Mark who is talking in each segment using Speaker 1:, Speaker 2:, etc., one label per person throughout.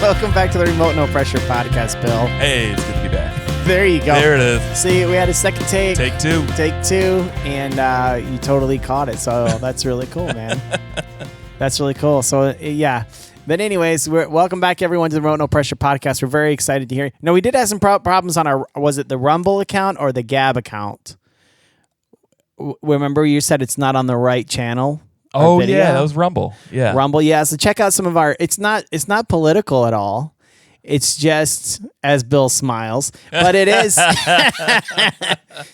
Speaker 1: Welcome back to the Remote No Pressure Podcast, Bill.
Speaker 2: Hey, it's good to be back.
Speaker 1: There you go.
Speaker 2: There it is.
Speaker 1: See, we had a second take.
Speaker 2: Take two.
Speaker 1: And you totally caught it. So that's really cool, man. That's really cool. So, yeah. But anyways, welcome back, everyone, to the Remote No Pressure Podcast. We're very excited to hear. Now, we did have some problems on our, was it the Rumble account or the Gab account? Remember you said it's not on the right channel?
Speaker 2: Oh, yeah, that was Rumble. Yeah.
Speaker 1: Rumble, yeah. So check out some of our, it's not political at all. It's just, as Bill smiles, but it is.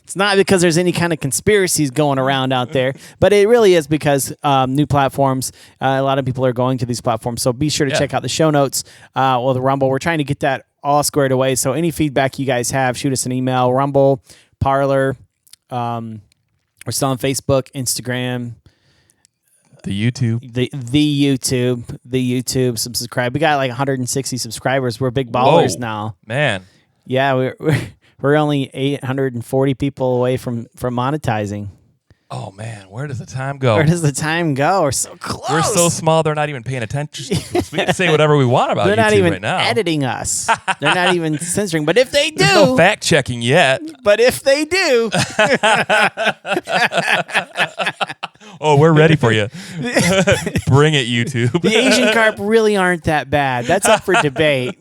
Speaker 1: It's not because there's any kind of conspiracies going around out there, but it really is because new platforms, a lot of people are going to these platforms. So be sure to check out the show notes with Rumble. We're trying to get that all squared away. So any feedback you guys have, shoot us an email. Rumble, Parler, we're still on Facebook, Instagram.
Speaker 2: The YouTube.
Speaker 1: The YouTube. Subscribe. We got like 160 subscribers. We're big ballers now.
Speaker 2: Man.
Speaker 1: Yeah, we're only 840 people away from monetizing.
Speaker 2: Oh, man. Where does the time go?
Speaker 1: Where does the time go? We're so close.
Speaker 2: We're so small, they're not even paying attention to us. We can say whatever we want about
Speaker 1: they're
Speaker 2: YouTube
Speaker 1: not even
Speaker 2: right now.
Speaker 1: editing us. They're not even censoring. But if they do.
Speaker 2: There's no fact-checking yet.
Speaker 1: But if they do.
Speaker 2: Oh, we're ready for you. Bring it, YouTube.
Speaker 1: The Asian carp really aren't that bad. That's up for debate.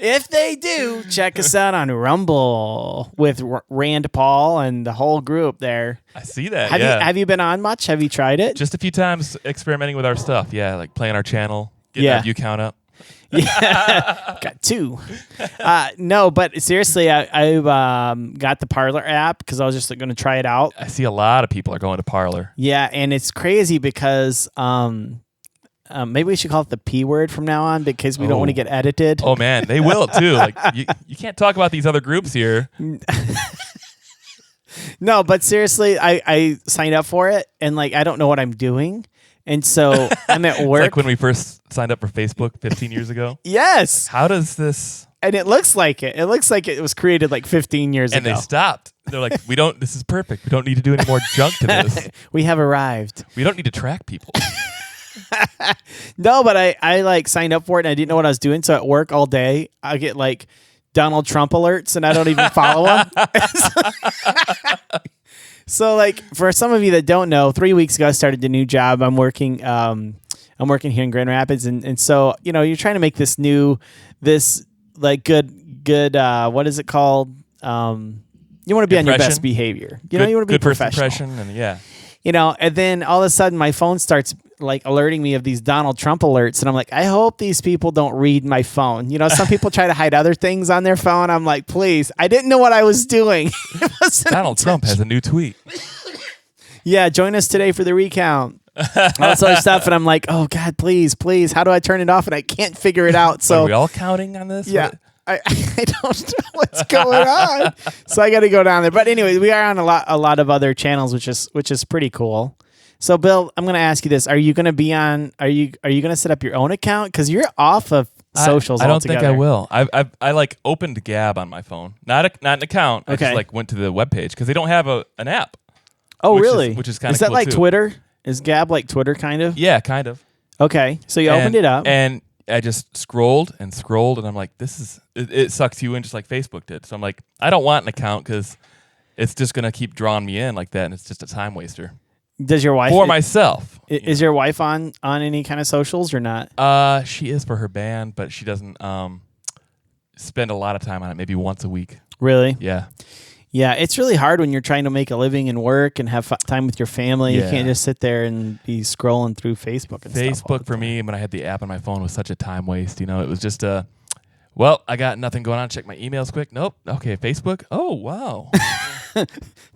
Speaker 1: If they do, check us out on Rumble with Rand Paul and the whole group there.
Speaker 2: I see that,
Speaker 1: Have you been on much? Have you tried it?
Speaker 2: Just a few times experimenting with our stuff. Yeah, like playing our channel, getting our view count up.
Speaker 1: Yeah, got two. No, but seriously, I've got the Parler app because I was just going to try it out.
Speaker 2: I see a lot of people are going to Parler.
Speaker 1: Yeah, and it's crazy because maybe we should call it the P word from now on because we don't want to get edited.
Speaker 2: Oh man, they will too. Like you can't talk about these other groups here.
Speaker 1: No, but seriously, I signed up for it and like I don't know what I'm doing. And so I'm at work.
Speaker 2: It's like when we first signed up for Facebook 15 years ago.
Speaker 1: Yes.
Speaker 2: How does this?
Speaker 1: And it looks like it. It looks like it was created like 15 years ago.
Speaker 2: And they stopped. They're like, this is perfect. We don't need to do any more junk to this.
Speaker 1: We have arrived.
Speaker 2: We don't need to track people.
Speaker 1: No, but I like signed up for it and I didn't know what I was doing. So at work all day, I get like Donald Trump alerts and I don't even follow him. So like for some of you that don't know, 3 weeks ago I started a new job. I'm working here in Grand Rapids and so, you know, you're trying to make this like good what is it called? You want to be on your best behavior. You want to be professional.
Speaker 2: First impression and
Speaker 1: You know, and then all of a sudden my phone starts like alerting me of these Donald Trump alerts. And I'm like, I hope these people don't read my phone. You know, some people try to hide other things on their phone. I'm like, please, I didn't know what I was doing.
Speaker 2: Donald Trump has a new tweet.
Speaker 1: Yeah, join us today for the recount. All this other stuff. And I'm like, oh God, please. How do I turn it off? And I can't figure it out. So
Speaker 2: are we all counting on this?
Speaker 1: Yeah. I don't know what's going on. So I got to go down there. But anyway, we are on a lot of other channels, which is pretty cool. So Bill, I'm going to ask you this. Are you going to be on, are you going to set up your own account? Because you're off of socials
Speaker 2: I don't
Speaker 1: altogether.
Speaker 2: think I will. I like opened Gab on my phone. Not an account. Okay. I just like went to the webpage because they don't have an app.
Speaker 1: Oh, really?
Speaker 2: Which is kind of
Speaker 1: Is that
Speaker 2: cool
Speaker 1: like
Speaker 2: too.
Speaker 1: Twitter? Is Gab like Twitter kind of?
Speaker 2: Yeah, kind of.
Speaker 1: Okay. So you opened it up.
Speaker 2: And I just scrolled and I'm like, it sucks you in just like Facebook did. So I'm like, I don't want an account because it's just going to keep drawing me in like that. And it's just a time waster.
Speaker 1: Does your wife?
Speaker 2: For myself.
Speaker 1: Is your wife on any kind of socials or not?
Speaker 2: She is for her band, but she doesn't spend a lot of time on it, maybe once a week.
Speaker 1: Really?
Speaker 2: Yeah.
Speaker 1: Yeah, it's really hard when you're trying to make a living and work and have time with your family. Yeah. You can't just sit there and be scrolling through Facebook and stuff.
Speaker 2: Facebook for me, when I had the app on my phone, was such a time waste. You know, it was just well, I got nothing going on. Check my emails quick. Nope. Okay, Facebook. Oh, wow.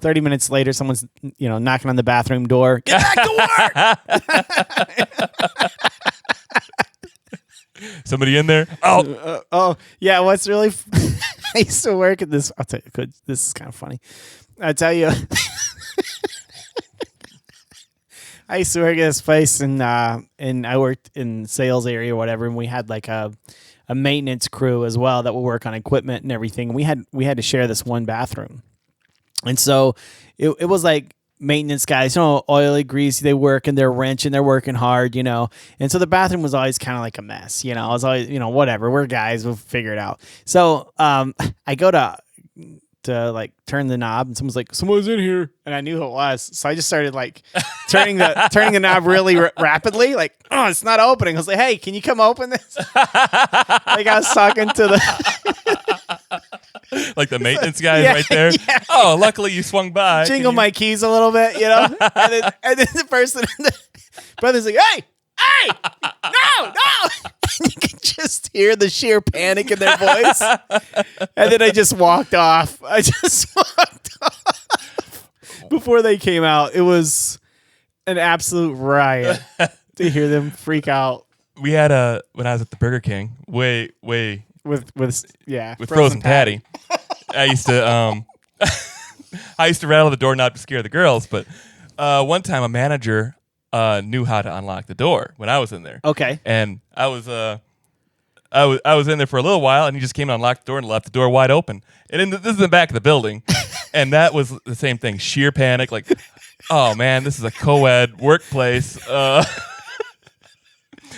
Speaker 1: 30 minutes later, someone's knocking on the bathroom door. Get back to work.
Speaker 2: Somebody in there?
Speaker 1: Oh, yeah. What's really? I used to work at this. I'll tell you. This is kind of funny. I tell you. I used to work at this place, and I worked in sales area or whatever, and we had like a maintenance crew as well that would work on equipment and everything. And we had to share this one bathroom, and so it was like maintenance guys, oily, greasy. They work and they're wrenching, they're working hard, And so the bathroom was always kind of like a mess, I was always, whatever. We're guys, we'll figure it out. So I go to like turn the knob, and someone's in here, and I knew who it was. So I just started like turning the knob really rapidly, like, oh, it's not opening. I was like, hey, can you come open this? Like I was talking to the
Speaker 2: like the maintenance guys right there. Yeah. Oh, luckily you swung by.
Speaker 1: Jingle my keys a little bit, and then the person in the brother's like, hey, no. And you can just hear the sheer panic in their voice. And then I just walked off. Before they came out. It was an absolute riot to hear them freak out.
Speaker 2: We had when I was at the Burger King, with frozen patty. I used to rattle the doorknob to scare the girls, but one time a manager knew how to unlock the door when I was in there.
Speaker 1: Okay.
Speaker 2: And I was in there for a little while, and he just came and unlocked the door and left the door wide open. And this is in the back of the building, and that was the same thing. Sheer panic, like, oh man, this is a co-ed workplace.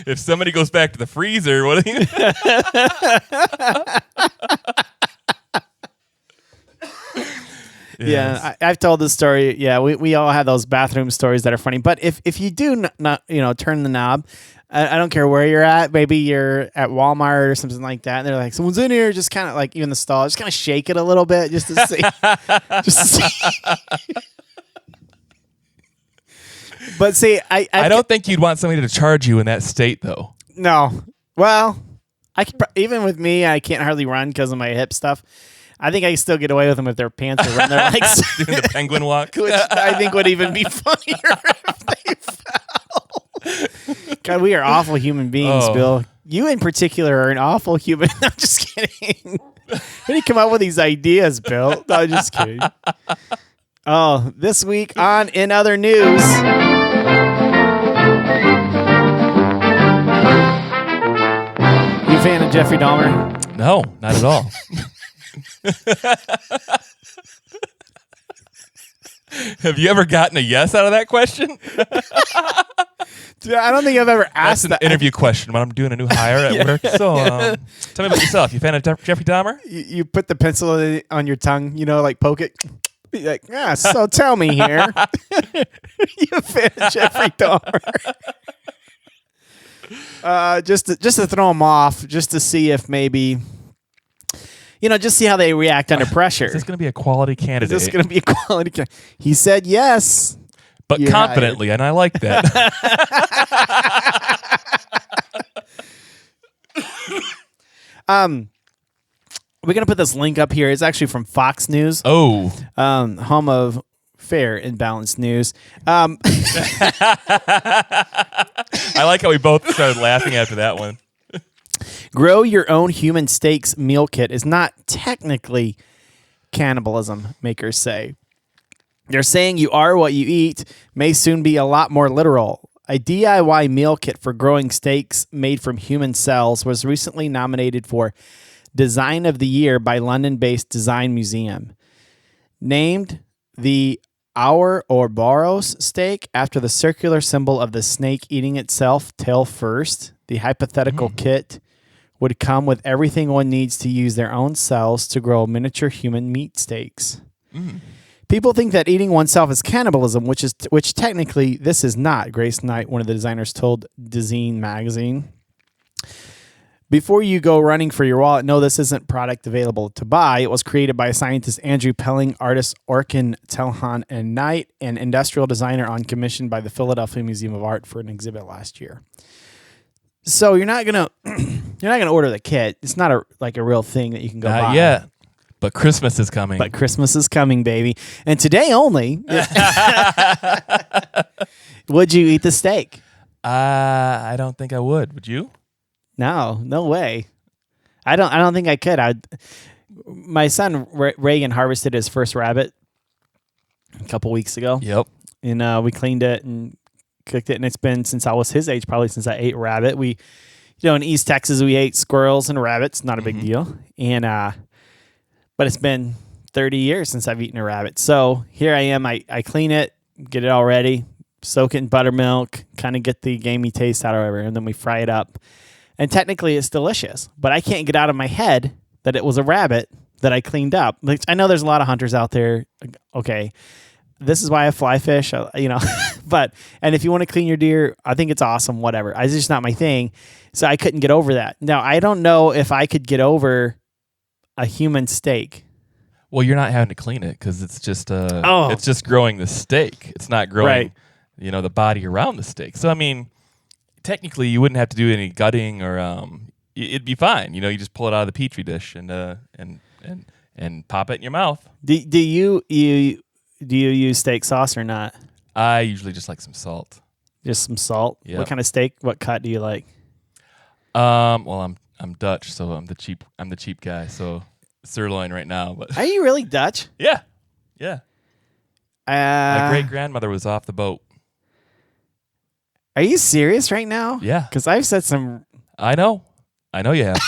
Speaker 2: If somebody goes back to the freezer, what?
Speaker 1: Yeah, I've told this story. Yeah, we all have those bathroom stories that are funny. But if you do not turn the knob, I don't care where you're at. Maybe you're at Walmart or something like that, and they're like, someone's in here. Just kind of like, even the stall, just kind of shake it a little bit just to see. But see, I
Speaker 2: don't think you'd want somebody to charge you in that state, though.
Speaker 1: No. Well, even with me, I can't hardly run because of my hip stuff. I think I can still get away with them if their pants are around their legs.
Speaker 2: Doing the penguin walk.
Speaker 1: Which I think would even be funnier if they fell. God, we are awful human beings, Bill. You in particular are an awful human. I'm just kidding. When do you come up with these ideas, Bill? No, just kidding. Oh, this week on In Other News. You a fan of Jeffrey Dahmer?
Speaker 2: No, not at all. Have you ever gotten a yes out of that question?
Speaker 1: Dude, I don't think I've ever asked
Speaker 2: that. That's an interview question when I'm doing a new hire at work. So tell me about yourself. You a fan of Jeffrey Dahmer?
Speaker 1: You put the pencil on your tongue, like poke it. Be like, yeah, so tell me here. You a fan of Jeffrey Dahmer? Just to throw them off, just to see if maybe... just see how they react under pressure.
Speaker 2: Is this going to be a quality candidate?
Speaker 1: Is this going to be a quality candidate? He said yes.
Speaker 2: But confidently, and I like that.
Speaker 1: We're going to put this link up here. It's actually from Fox News.
Speaker 2: Oh.
Speaker 1: Home of fair and balanced news.
Speaker 2: I like how we both started laughing after that one.
Speaker 1: Grow your own human steaks meal kit is not technically cannibalism, makers say. They're saying you are what you eat may soon be a lot more literal. A DIY meal kit for growing steaks made from human cells was recently nominated for Design of the Year by London-based Design Museum. Named the Ouroboros steak after the circular symbol of the snake eating itself tail first, the hypothetical kit would come with everything one needs to use their own cells to grow miniature human meat steaks. People think that eating oneself is cannibalism, which technically this is not, Grace Knight, one of the designers, told Design magazine. Before you go running for your wallet, no, this isn't product available to buy. It was created by scientist Andrew Pelling, artist Orkin Telhan and Knight, and industrial designer on commission by the Philadelphia Museum of Art for an exhibit last year. So you're not gonna order the kit. It's not a real thing that you can go buy.
Speaker 2: Not yet. But Christmas is coming.
Speaker 1: But Christmas is coming, baby. And today only. Would you eat the steak?
Speaker 2: I don't think I would. Would you?
Speaker 1: No way. I don't think I could. My son Reagan harvested his first rabbit a couple weeks ago.
Speaker 2: Yep.
Speaker 1: And we cleaned it and cooked it, and it's been since I was his age, probably since I ate rabbit. We, in East Texas, we ate squirrels and rabbits. Not a big deal. And but it's been 30 years since I've eaten a rabbit. So here I am. I clean it, get it all ready, soak it in buttermilk, kind of get the gamey taste out of it, and then we fry it up. And technically it's delicious, but I can't get out of my head that it was a rabbit that I cleaned up. Like, I know there's a lot of hunters out there. Okay, this is why I fly fish, and if you want to clean your deer, I think it's awesome, whatever. It's just not my thing. So I couldn't get over that. Now, I don't know if I could get over a human steak.
Speaker 2: Well, you're not having to clean it because it's just it's just growing the steak. It's not growing, the body around the steak. So I mean, technically, you wouldn't have to do any gutting or it'd be fine. You just pull it out of the petri dish and pop it in your mouth.
Speaker 1: Do you use steak sauce or not?
Speaker 2: I usually just like some salt.
Speaker 1: Just some salt. Yep. What kind of steak? What cut do you like?
Speaker 2: Well, I'm Dutch, so I'm the cheap guy. So sirloin right now. But
Speaker 1: are you really Dutch?
Speaker 2: Yeah. My great grandmother was off the boat.
Speaker 1: Are you serious right now?
Speaker 2: Yeah.
Speaker 1: Because I've said some.
Speaker 2: I know you have.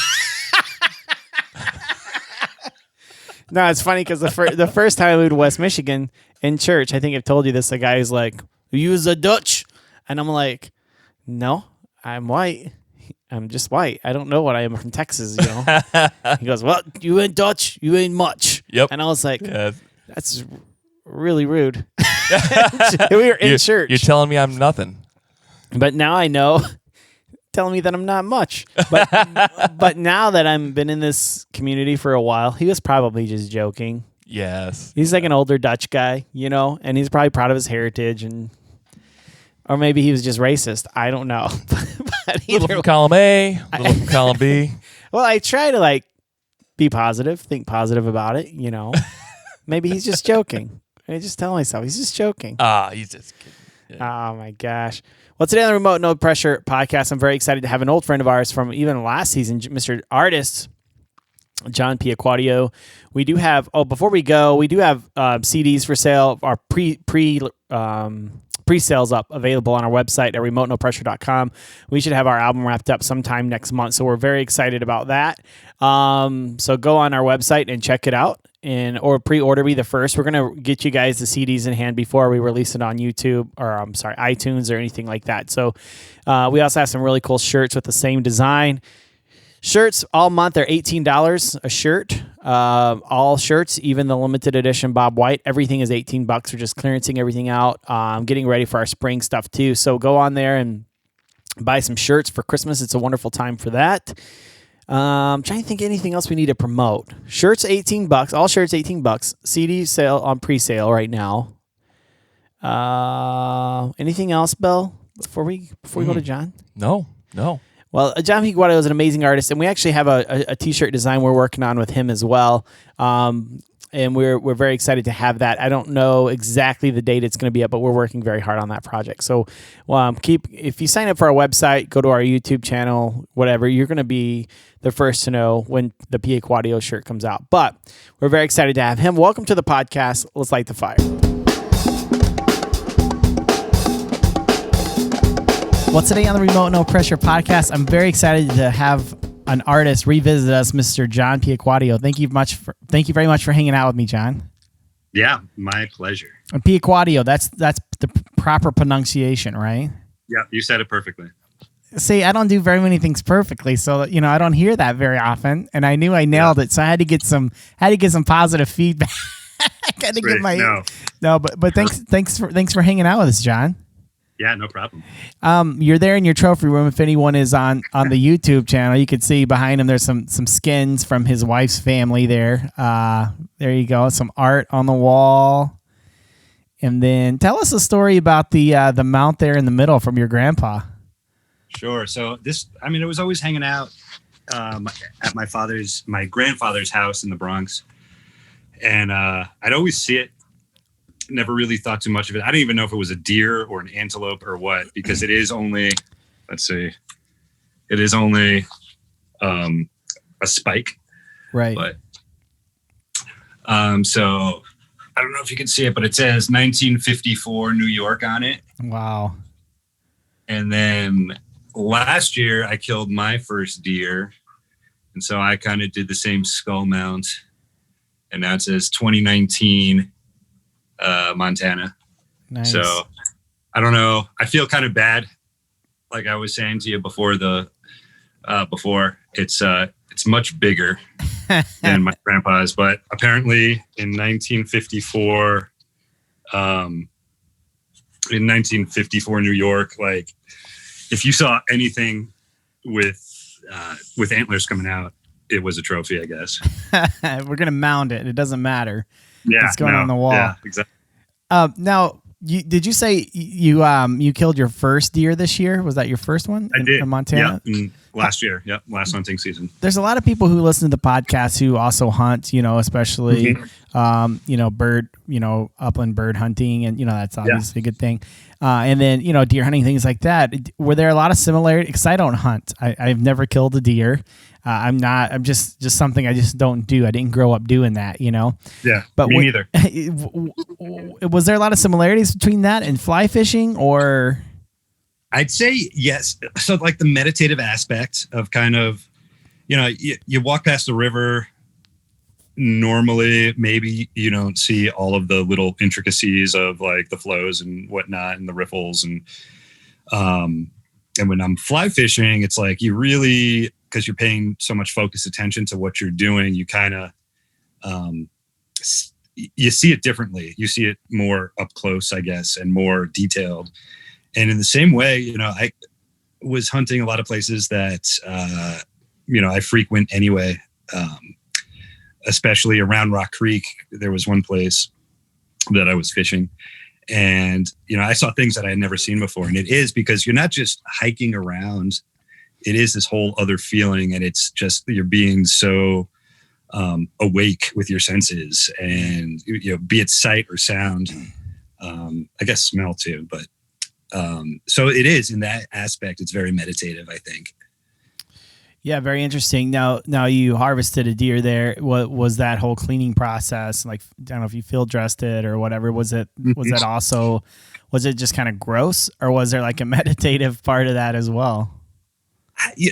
Speaker 1: No, it's funny because the first time I moved to West Michigan in church, I think I've told you this. The guy is like, "You is a Dutch," and I'm like, "No, I'm white. I'm just white. I don't know what I am from Texas." He goes, "Well, you ain't Dutch. You ain't much."
Speaker 2: Yep.
Speaker 1: And I was like, "That's really rude." We were in church.
Speaker 2: You're telling me I'm nothing.
Speaker 1: But now I know. Telling me that I'm not much. But now that I've been in this community for a while, he was probably just joking.
Speaker 2: Yes.
Speaker 1: He's like an older Dutch guy, and he's probably proud of his heritage, or maybe he was just racist. I don't know. But
Speaker 2: little from column A, little from column B.
Speaker 1: Well, I try to be positive, think positive about it, Maybe he's just joking. I just tell myself he's just joking.
Speaker 2: He's just kidding.
Speaker 1: Yeah. Oh my gosh. Well, today on the Remote No Pressure podcast, I'm very excited to have an old friend of ours from even last season, Mr. Artist, John Piacquadio. We do have, before we go, we do have CDs for sale, our pre-sales up, available on our website at remotenopressure.com. We should have our album wrapped up sometime next month, so we're very excited about that. So go on our website and check it out. Or pre-order Be the First. We're going to get you guys the CDs in hand before we release it on YouTube or iTunes or anything like that. So we also have some really cool shirts with the same design. Shirts all month, they're $18 a shirt. All shirts, even the limited edition Bob White, everything is $18. We're just clearancing everything out. Getting ready for our spring stuff too. So go on there and buy some shirts for Christmas. It's a wonderful time for that. I'm trying to think of anything else we need to promote. Shirts $18. All shirts $18. CD sale on pre-sale right now. Anything else, Bill? Before we go to John?
Speaker 2: No.
Speaker 1: Well, John Piacquadio is an amazing artist, and we actually have a T-shirt design we're working on with him as well. And we're very excited to have that. I don't know exactly the date it's going to be up, but we're working very hard on that project. So if you sign up for our website, go to our YouTube channel, whatever, you're going to be the first to know when the Piacquadio shirt comes out. But we're very excited to have him. Welcome to the podcast. Let's light the fire. Well, today on the Remote No Pressure podcast, I'm very excited to have an artist revisit us, Mr. John Piacquadio. Thank you very much for hanging out with me, John.
Speaker 3: Yeah, my pleasure.
Speaker 1: And Piacquadio, that's the proper pronunciation, right?
Speaker 3: Yeah, you said it perfectly.
Speaker 1: See, I don't do very many things perfectly, so I don't hear that very often. And I knew I nailed it, so I had to get some positive feedback. But thanks for hanging out with us, John.
Speaker 3: Yeah, no problem.
Speaker 1: You're there in your trophy room. If anyone is on the YouTube channel, you can see behind him there's some skins from his wife's family there. There you go. Some art on the wall. And then tell us a story about the mount there in the middle from your grandpa.
Speaker 3: Sure. So it was always hanging out at my grandfather's house in the Bronx. And I'd always see it. Never really thought too much of it. I didn't even know if it was a deer or an antelope or what, because it is only, a spike.
Speaker 1: Right.
Speaker 3: But, so I don't know if you can see it, but it says 1954 New York on it.
Speaker 1: Wow.
Speaker 3: And then last year I killed my first deer. And so I kind of did the same skull mount. And now it says 2019 Montana.
Speaker 1: Nice.
Speaker 3: So I don't know. I feel kind of bad. Like I was saying to you before it's much bigger than my grandpa's, but apparently in 1954, New York, like if you saw anything with antlers coming out, it was a trophy, I guess.
Speaker 1: We're gonna mount it. It doesn't matter.
Speaker 3: Yeah,
Speaker 1: It's going on the wall.
Speaker 3: Yeah, exactly.
Speaker 1: Now, did you say you killed your first deer this year? Was that your first one?
Speaker 3: I did.
Speaker 1: In Montana?
Speaker 3: Yeah, last year. Yep, last hunting season.
Speaker 1: There's a lot of people who listen to the podcast who also hunt, especially, bird, upland bird hunting. And, that's obviously a good thing. And then, deer hunting, things like that. Were there a lot of similarities? Because I don't hunt. I've never killed a deer. I'm just something I just don't do. I didn't grow up doing that,
Speaker 3: Yeah,
Speaker 1: but
Speaker 3: me neither.
Speaker 1: Was there a lot of similarities between that and fly fishing, or?
Speaker 3: I'd say yes. So like the meditative aspect of kind of, you walk past the river. Normally, maybe you don't see all of the little intricacies of like the flows and whatnot and the riffles. And when I'm fly fishing, it's like you really, because you're paying so much focused attention to what you're doing, you kind of, you see it differently. You see it more up close, I guess, and more detailed. And in the same way, I was hunting a lot of places that, I frequent anyway, especially around Rock Creek. There was one place that I was fishing and, I saw things that I had never seen before. And it is because you're not just hiking around. It is this whole other feeling. And it's just, you're being so awake with your senses and, be it sight or sound, I guess smell too, but so it is in that aspect. It's very meditative, I think.
Speaker 1: Yeah, very interesting. Now you harvested a deer there. What was that whole cleaning process? Like, I don't know if you field dressed it or whatever. Was it just kind of gross, or was there like a meditative part of that as well?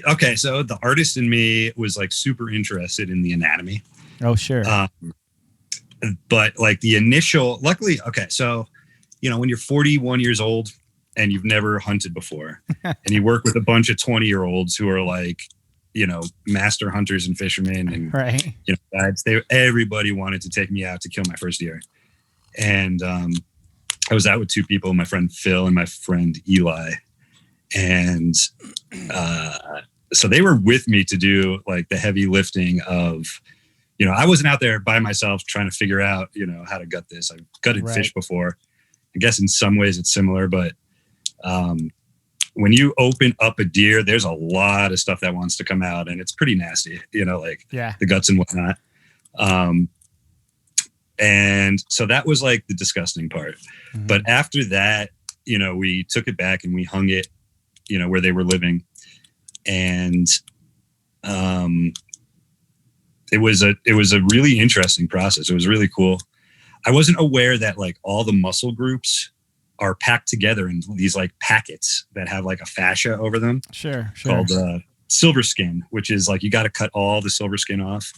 Speaker 3: Okay, so the artist in me was like super interested in the anatomy.
Speaker 1: Oh, sure.
Speaker 3: But like the initial, luckily, okay, so when you're 41 years old and you've never hunted before, and you work with a bunch of 20-year-olds who are like, master hunters and fishermen and,
Speaker 1: right.
Speaker 3: guides, everybody wanted to take me out to kill my first deer. And I was out with two people, my friend Phil and my friend Eli. And so they were with me to do like the heavy lifting of, I wasn't out there by myself trying to figure out, how to gut this. I've gutted fish before. I guess in some ways it's similar, but when you open up a deer, there's a lot of stuff that wants to come out and it's pretty nasty, the guts and whatnot. And so that was like the disgusting part. Mm-hmm. But after that, we took it back and we hung it, where they were living. And it was a really interesting process. It was really cool. I wasn't aware that like all the muscle groups are packed together in these like packets that have like a fascia over them.
Speaker 1: Sure.
Speaker 3: Called silver skin, which is like you got to cut all the silver skin off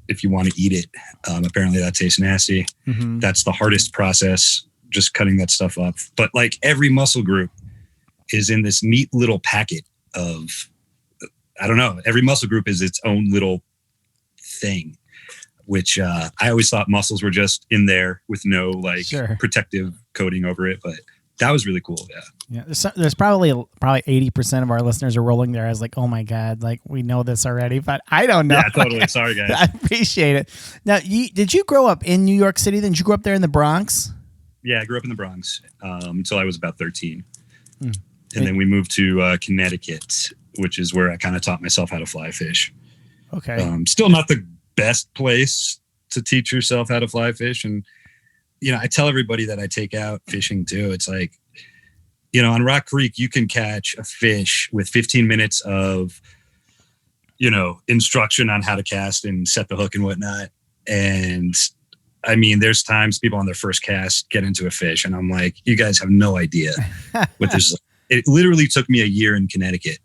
Speaker 3: if you want to eat it. Apparently that tastes nasty. Mm-hmm. That's the hardest process, just cutting that stuff up. But like every muscle group is in this neat little packet of, I don't know, every muscle group is its own little thing. Which I always thought muscles were just in there with no protective coating over it, but that was really cool.
Speaker 1: Yeah. There's probably 80% of our listeners are rolling their eyes like, oh my God, like we know this already, but I don't know.
Speaker 3: Yeah, totally. Sorry, guys.
Speaker 1: I appreciate it. Now, did you grow up in New York City? Then did you grow up there in the Bronx?
Speaker 3: Yeah, I grew up in the Bronx until I was about 13. And then we moved to Connecticut, which is where I kind of taught myself how to fly fish.
Speaker 1: Okay.
Speaker 3: Still not the best place to teach yourself how to fly fish. And, I tell everybody that I take out fishing too. It's like, on Rock Creek, you can catch a fish with 15 minutes of, instruction on how to cast and set the hook and whatnot. And I mean, there's times people on their first cast get into a fish and I'm like, you guys have no idea what this is. It literally took me a year in Connecticut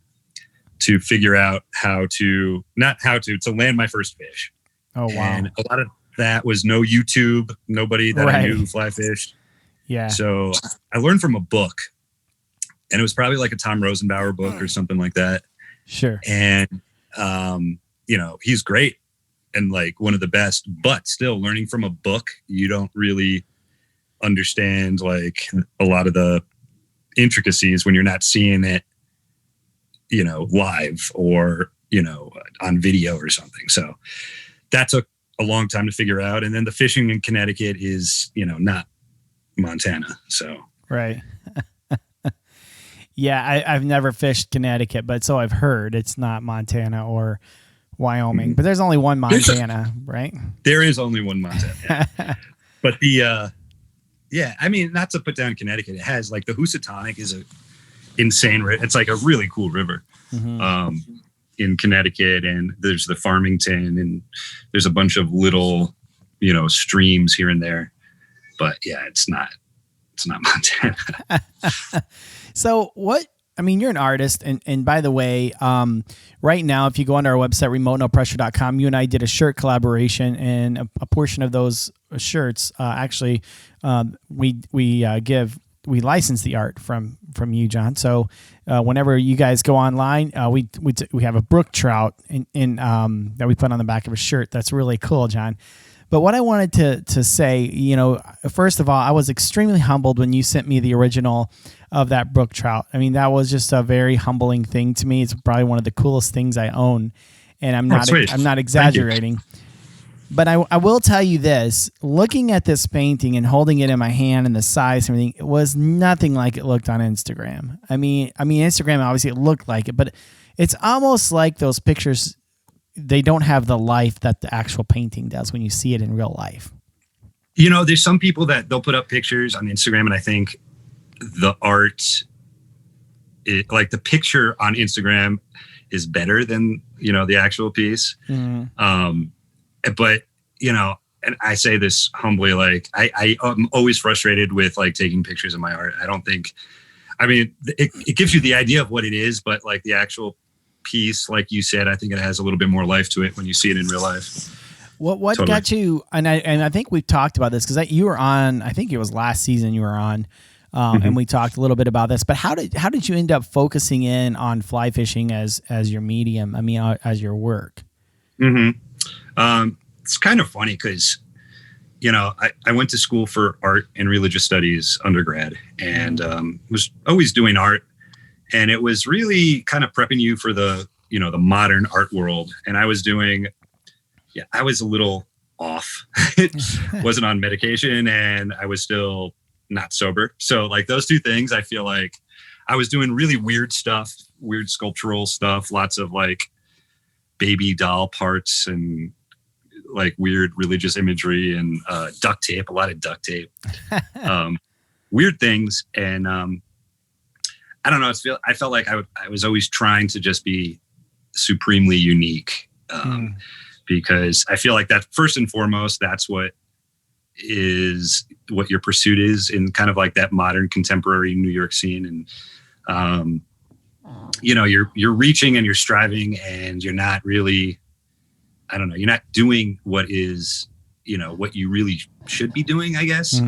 Speaker 3: to figure out to land my first fish.
Speaker 1: Oh, wow.
Speaker 3: And a lot of that was no YouTube, nobody that I knew fly fished.
Speaker 1: Yeah.
Speaker 3: So I learned from a book, and it was probably like a Tom Rosenbauer book or something like that.
Speaker 1: Sure.
Speaker 3: And, he's great and like one of the best, but still learning from a book, you don't really understand like a lot of the intricacies when you're not seeing it, live or, on video or something. So that took a long time to figure out. And then the fishing in Connecticut is, not Montana. So,
Speaker 1: right. Yeah. I've never fished Connecticut, but so I've heard it's not Montana or Wyoming, but there's only one Montana, right?
Speaker 3: There is only one Montana. Yeah. But not to put down Connecticut, it has like the Housatonic is a insane, it's like a really cool river. In Connecticut, and there's the Farmington, and there's a bunch of little, streams here and there. But yeah, it's not Montana.
Speaker 1: So you're an artist, and by the way, right now, if you go on our website, remotenopressure.com, you and I did a shirt collaboration, and a portion of those shirts, we license the art from you, John. So whenever you guys go online, we have a brook trout in that we put on the back of a shirt. That's really cool, John. But what I wanted to say, first of all, I was extremely humbled when you sent me the original of that brook trout. I mean, that was just a very humbling thing to me. It's probably one of the coolest things I own, and I'm not exaggerating. But I will tell you this, looking at this painting and holding it in my hand and the size and everything, it was nothing like it looked on Instagram. I mean, Instagram, obviously it looked like it, but it's almost like those pictures, they don't have the life that the actual painting does when you see it in real life.
Speaker 3: There's some people that they'll put up pictures on Instagram, and I think the art, like the picture on Instagram is better than, the actual piece. Mm-hmm. But, and I say this humbly, like I'm always frustrated with like taking pictures of my art. It gives you the idea of what it is, but like the actual piece, like you said, I think it has a little bit more life to it when you see it in real life.
Speaker 1: What totally got you? And I think we've talked about this because you were on, I think it was last season you were on, and we talked a little bit about this, but how did you end up focusing in on fly fishing as your medium? As your work?
Speaker 3: Mm-hmm. It's kind of funny because, I went to school for art and religious studies undergrad, and was always doing art. And it was really kind of prepping you for the modern art world. And I was a little off. Wasn't on medication, and I was still not sober. So like those two things, I feel like I was doing really weird stuff, weird sculptural stuff, lots of like baby doll parts and like weird religious imagery and a lot of duct tape, weird things. And I don't know. I felt like I was always trying to just be supremely unique, because I feel like that first and foremost, that's what your pursuit is in kind of like that modern contemporary New York scene. And, you're reaching and you're striving, and you're not really, you're not doing what is, what you really should be doing, I guess,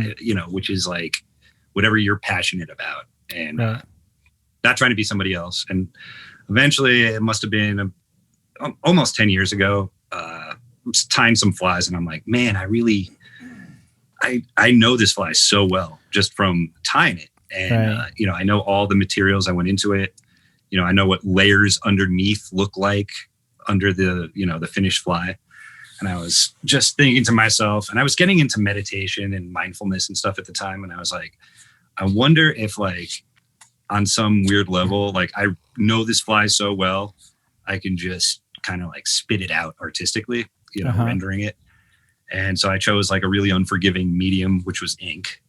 Speaker 3: which is like whatever you're passionate about, and not trying to be somebody else. And eventually it must've been almost 10 years ago, I'm tying some flies, and I'm like, man, I know this fly so well just from tying it. And, I know all the materials I went into it. I know what layers underneath look like under the, the finished fly. And I was just thinking to myself, and I was getting into meditation and mindfulness and stuff at the time. And I was like, I wonder if like on some weird level, like I know this fly so well, I can just kind of like spit it out artistically, rendering it. And so I chose like a really unforgiving medium, which was ink,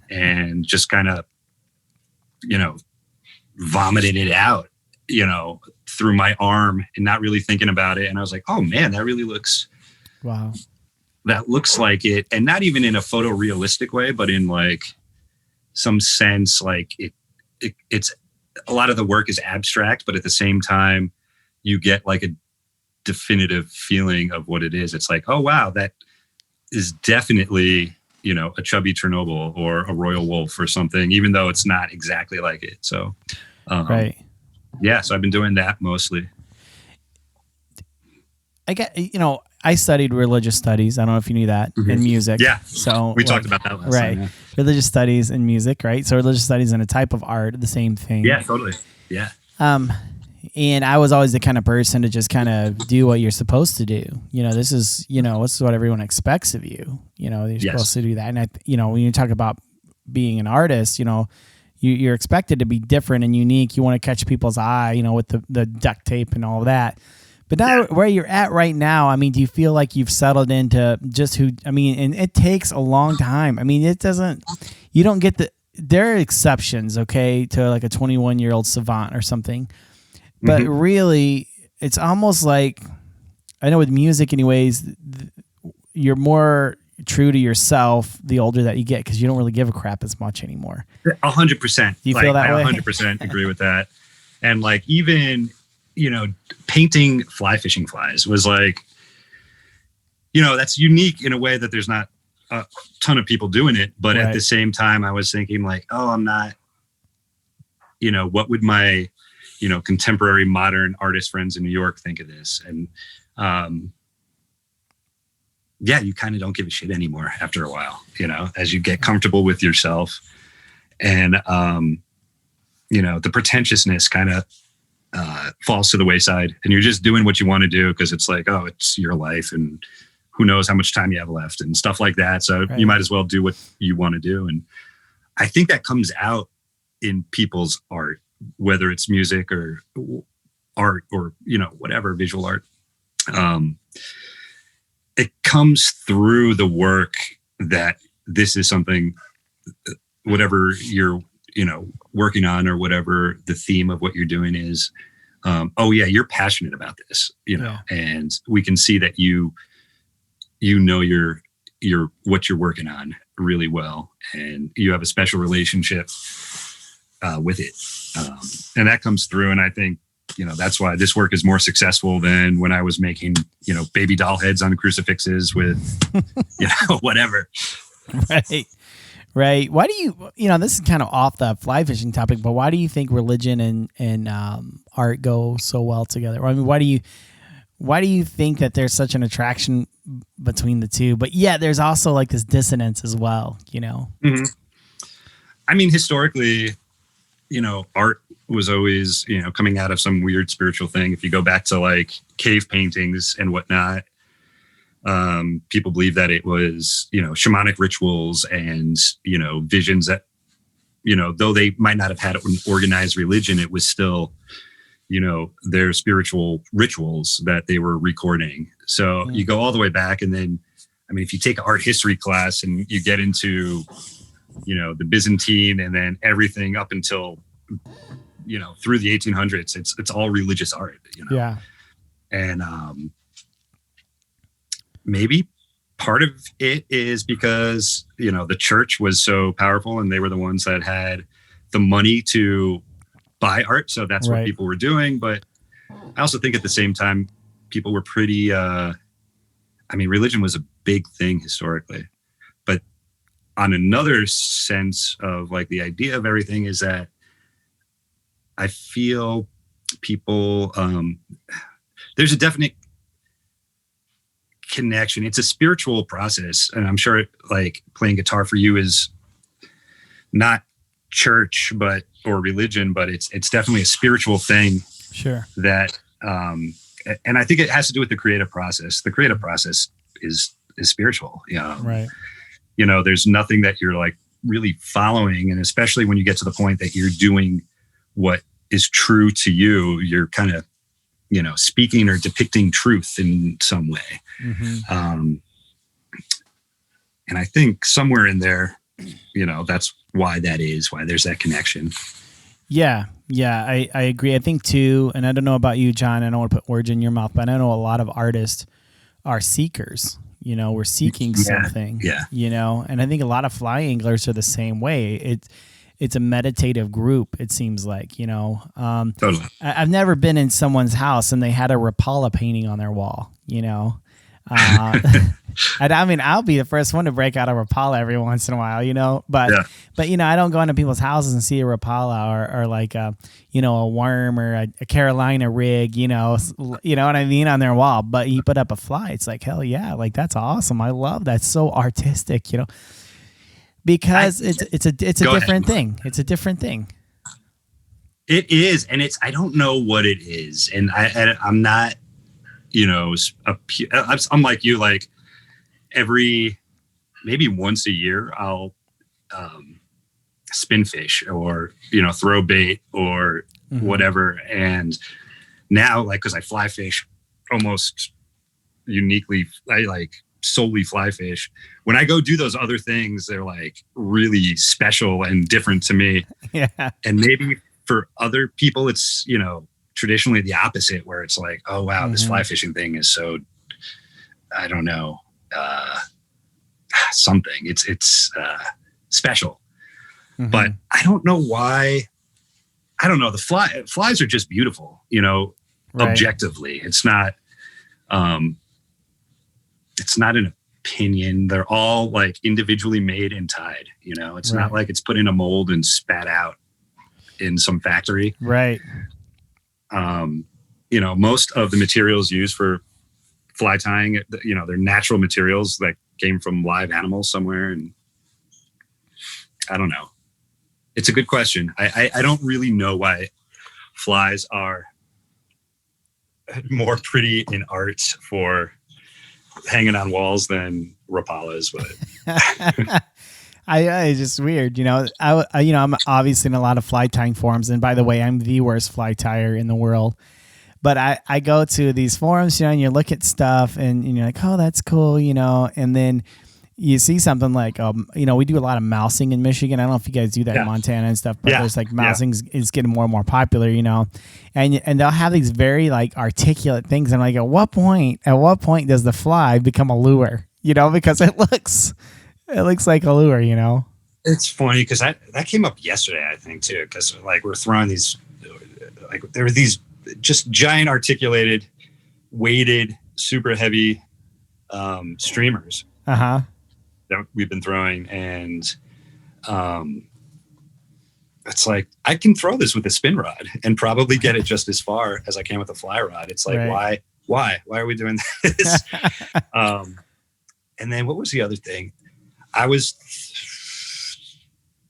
Speaker 3: and just kind of, vomited it out, through my arm and not really thinking about it. And I was like, oh man, that really looks,
Speaker 1: wow.
Speaker 3: That looks like it. And not even in a photorealistic way, but in like some sense, like it's a lot of the work is abstract, but at the same time you get like a definitive feeling of what it is. It's like, oh wow, is definitely, a chubby Chernobyl or a royal wolf or something, even though it's not exactly like it. So,
Speaker 1: Right.
Speaker 3: Yeah. So I've been doing that mostly.
Speaker 1: I studied religious studies. I don't know if you knew that, and music.
Speaker 3: Yeah.
Speaker 1: So
Speaker 3: We talked about that last time. Yeah.
Speaker 1: Religious studies and music, right? So religious studies and a type of art, the same thing.
Speaker 3: Yeah, totally. Yeah.
Speaker 1: And I was always the kind of person to just kind of do what you're supposed to do. This is what everyone expects of you. You're supposed to do that. And when you talk about being an artist, you're expected to be different and unique. You want to catch people's eye, with the duct tape and all of that. But now where you're at right now, do you feel like you've settled into just and it takes a long time. You don't get there are exceptions, okay, to like a 21-year-old savant or something. But really, it's almost like, I know with music anyways, you're more true to yourself the older that you get because you don't really give a crap as much anymore.
Speaker 3: 100%.
Speaker 1: Do you feel that way?
Speaker 3: I 100% agree with that. And even, painting fly fishing flies was that's unique in a way that there's not a ton of people doing it. But at the same time, I was thinking I'm not, what would my contemporary modern artist friends in New York think of this? And you kind of don't give a shit anymore after a while, as you get comfortable with yourself, and the pretentiousness kind of falls to the wayside, and you're just doing what you want to do because it's it's your life, and who knows how much time you have left and stuff like that. So you might as well do what you want to do. And I think that comes out in people's art, whether it's music or art or, whatever, visual art. It comes through the work that this is something, whatever you're, working on or whatever the theme of what you're doing is. You're passionate about this, and we can see that you're what you're working on really well, and you have a special relationship with it. And that comes through. And I think, that's why this work is more successful than when I was making, baby doll heads on crucifixes with, whatever.
Speaker 1: Right. Why do you, this is kind of off the fly fishing topic, but why do you think religion and art go so well together? Why do you think that there's such an attraction between the two? But there's also this dissonance as well,
Speaker 3: Mm-hmm. Historically, art was always, coming out of some weird spiritual thing. If you go back to cave paintings and whatnot, people believe that it was, shamanic rituals and, visions that, though they might not have had an organized religion, it was still, their spiritual rituals that they were recording. So you go all the way back. And then, if you take an art history class and you get into, the Byzantine and then everything up until, through the 1800s, it's all religious art,
Speaker 1: Yeah.
Speaker 3: And maybe part of it is because, the church was so powerful and they were the ones that had the money to buy art. So that's what people were doing. But I also think at the same time, people were pretty, religion was a big thing historically. But on another sense of the idea of everything is that I feel people, there's a definite connection. It's a spiritual process. And I'm sure playing guitar for you is not church, or religion, but it's definitely a spiritual thing.
Speaker 1: Sure.
Speaker 3: That, and I think it has to do with the creative process. The creative process is spiritual.
Speaker 1: Right.
Speaker 3: There's nothing that you're really following. And especially when you get to the point that you're doing what is true to you, you're kind of, speaking or depicting truth in some way.
Speaker 1: Mm-hmm.
Speaker 3: And I think somewhere in there, that's why there's that connection.
Speaker 1: Yeah. I agree. I think too, and I don't know about you, John, I don't want to put words in your mouth, but I know a lot of artists are seekers. We're seeking something, and I think a lot of fly anglers are the same way. It's a meditative group. It seems like,
Speaker 3: Totally.
Speaker 1: I've never been in someone's house and they had a Rapala painting on their wall, And I mean, I'll be the first one to break out a Rapala every once in a while, but I don't go into people's houses and see a Rapala or like a worm or a Carolina rig, you know what I mean, on their wall. But you put up a fly, it's like, hell yeah, like that's awesome. I love that. It's so artistic, because it's a different thing. It's a different thing.
Speaker 3: It is, and I don't know what it is, and I'm not, I'm like you, like maybe once a year I'll spin fish or throw bait or whatever. And now, like, because I fly fish almost uniquely, I like solely fly fish. When I go do those other things, they're like really special and different to me.
Speaker 1: Yeah.
Speaker 3: And maybe for other people, it's traditionally the opposite, where it's like, oh wow, this fly fishing thing is so, I don't know, something. It's special. But I don't know why. I don't know. The flies are just beautiful, right. Objectively. It's not an opinion. They're all like individually made and tied. It's not like it's put in a mold and spat out in some factory.
Speaker 1: Right.
Speaker 3: Most of the materials used for fly tying, they're natural materials that came from live animals somewhere. And I don't know. It's a good question. I don't really know why flies are more pretty in art for hanging on walls than Rapalas, but
Speaker 1: it's just weird. I'm obviously in a lot of fly tying forums, and by the way, I'm the worst fly tyer in the world. But I go to these forums, and you look at stuff, and you're like, oh, that's cool, and then you see something like, we do a lot of mousing in Michigan. I don't know if you guys do that in Montana and stuff, but there's like mousing is getting more and more popular, and they'll have these very like articulate things. And I'm like, at what point does the fly become a lure? Because it looks like a lure,
Speaker 3: It's funny because that came up yesterday, I think, too, because like we're throwing these, like there were these just giant articulated, weighted, super heavy streamers. That we've been throwing, and it's like I can throw this with a spin rod and probably get it just as far as I can with a fly rod. It's like,
Speaker 1: right.
Speaker 3: why are we doing this? And then what was the other thing?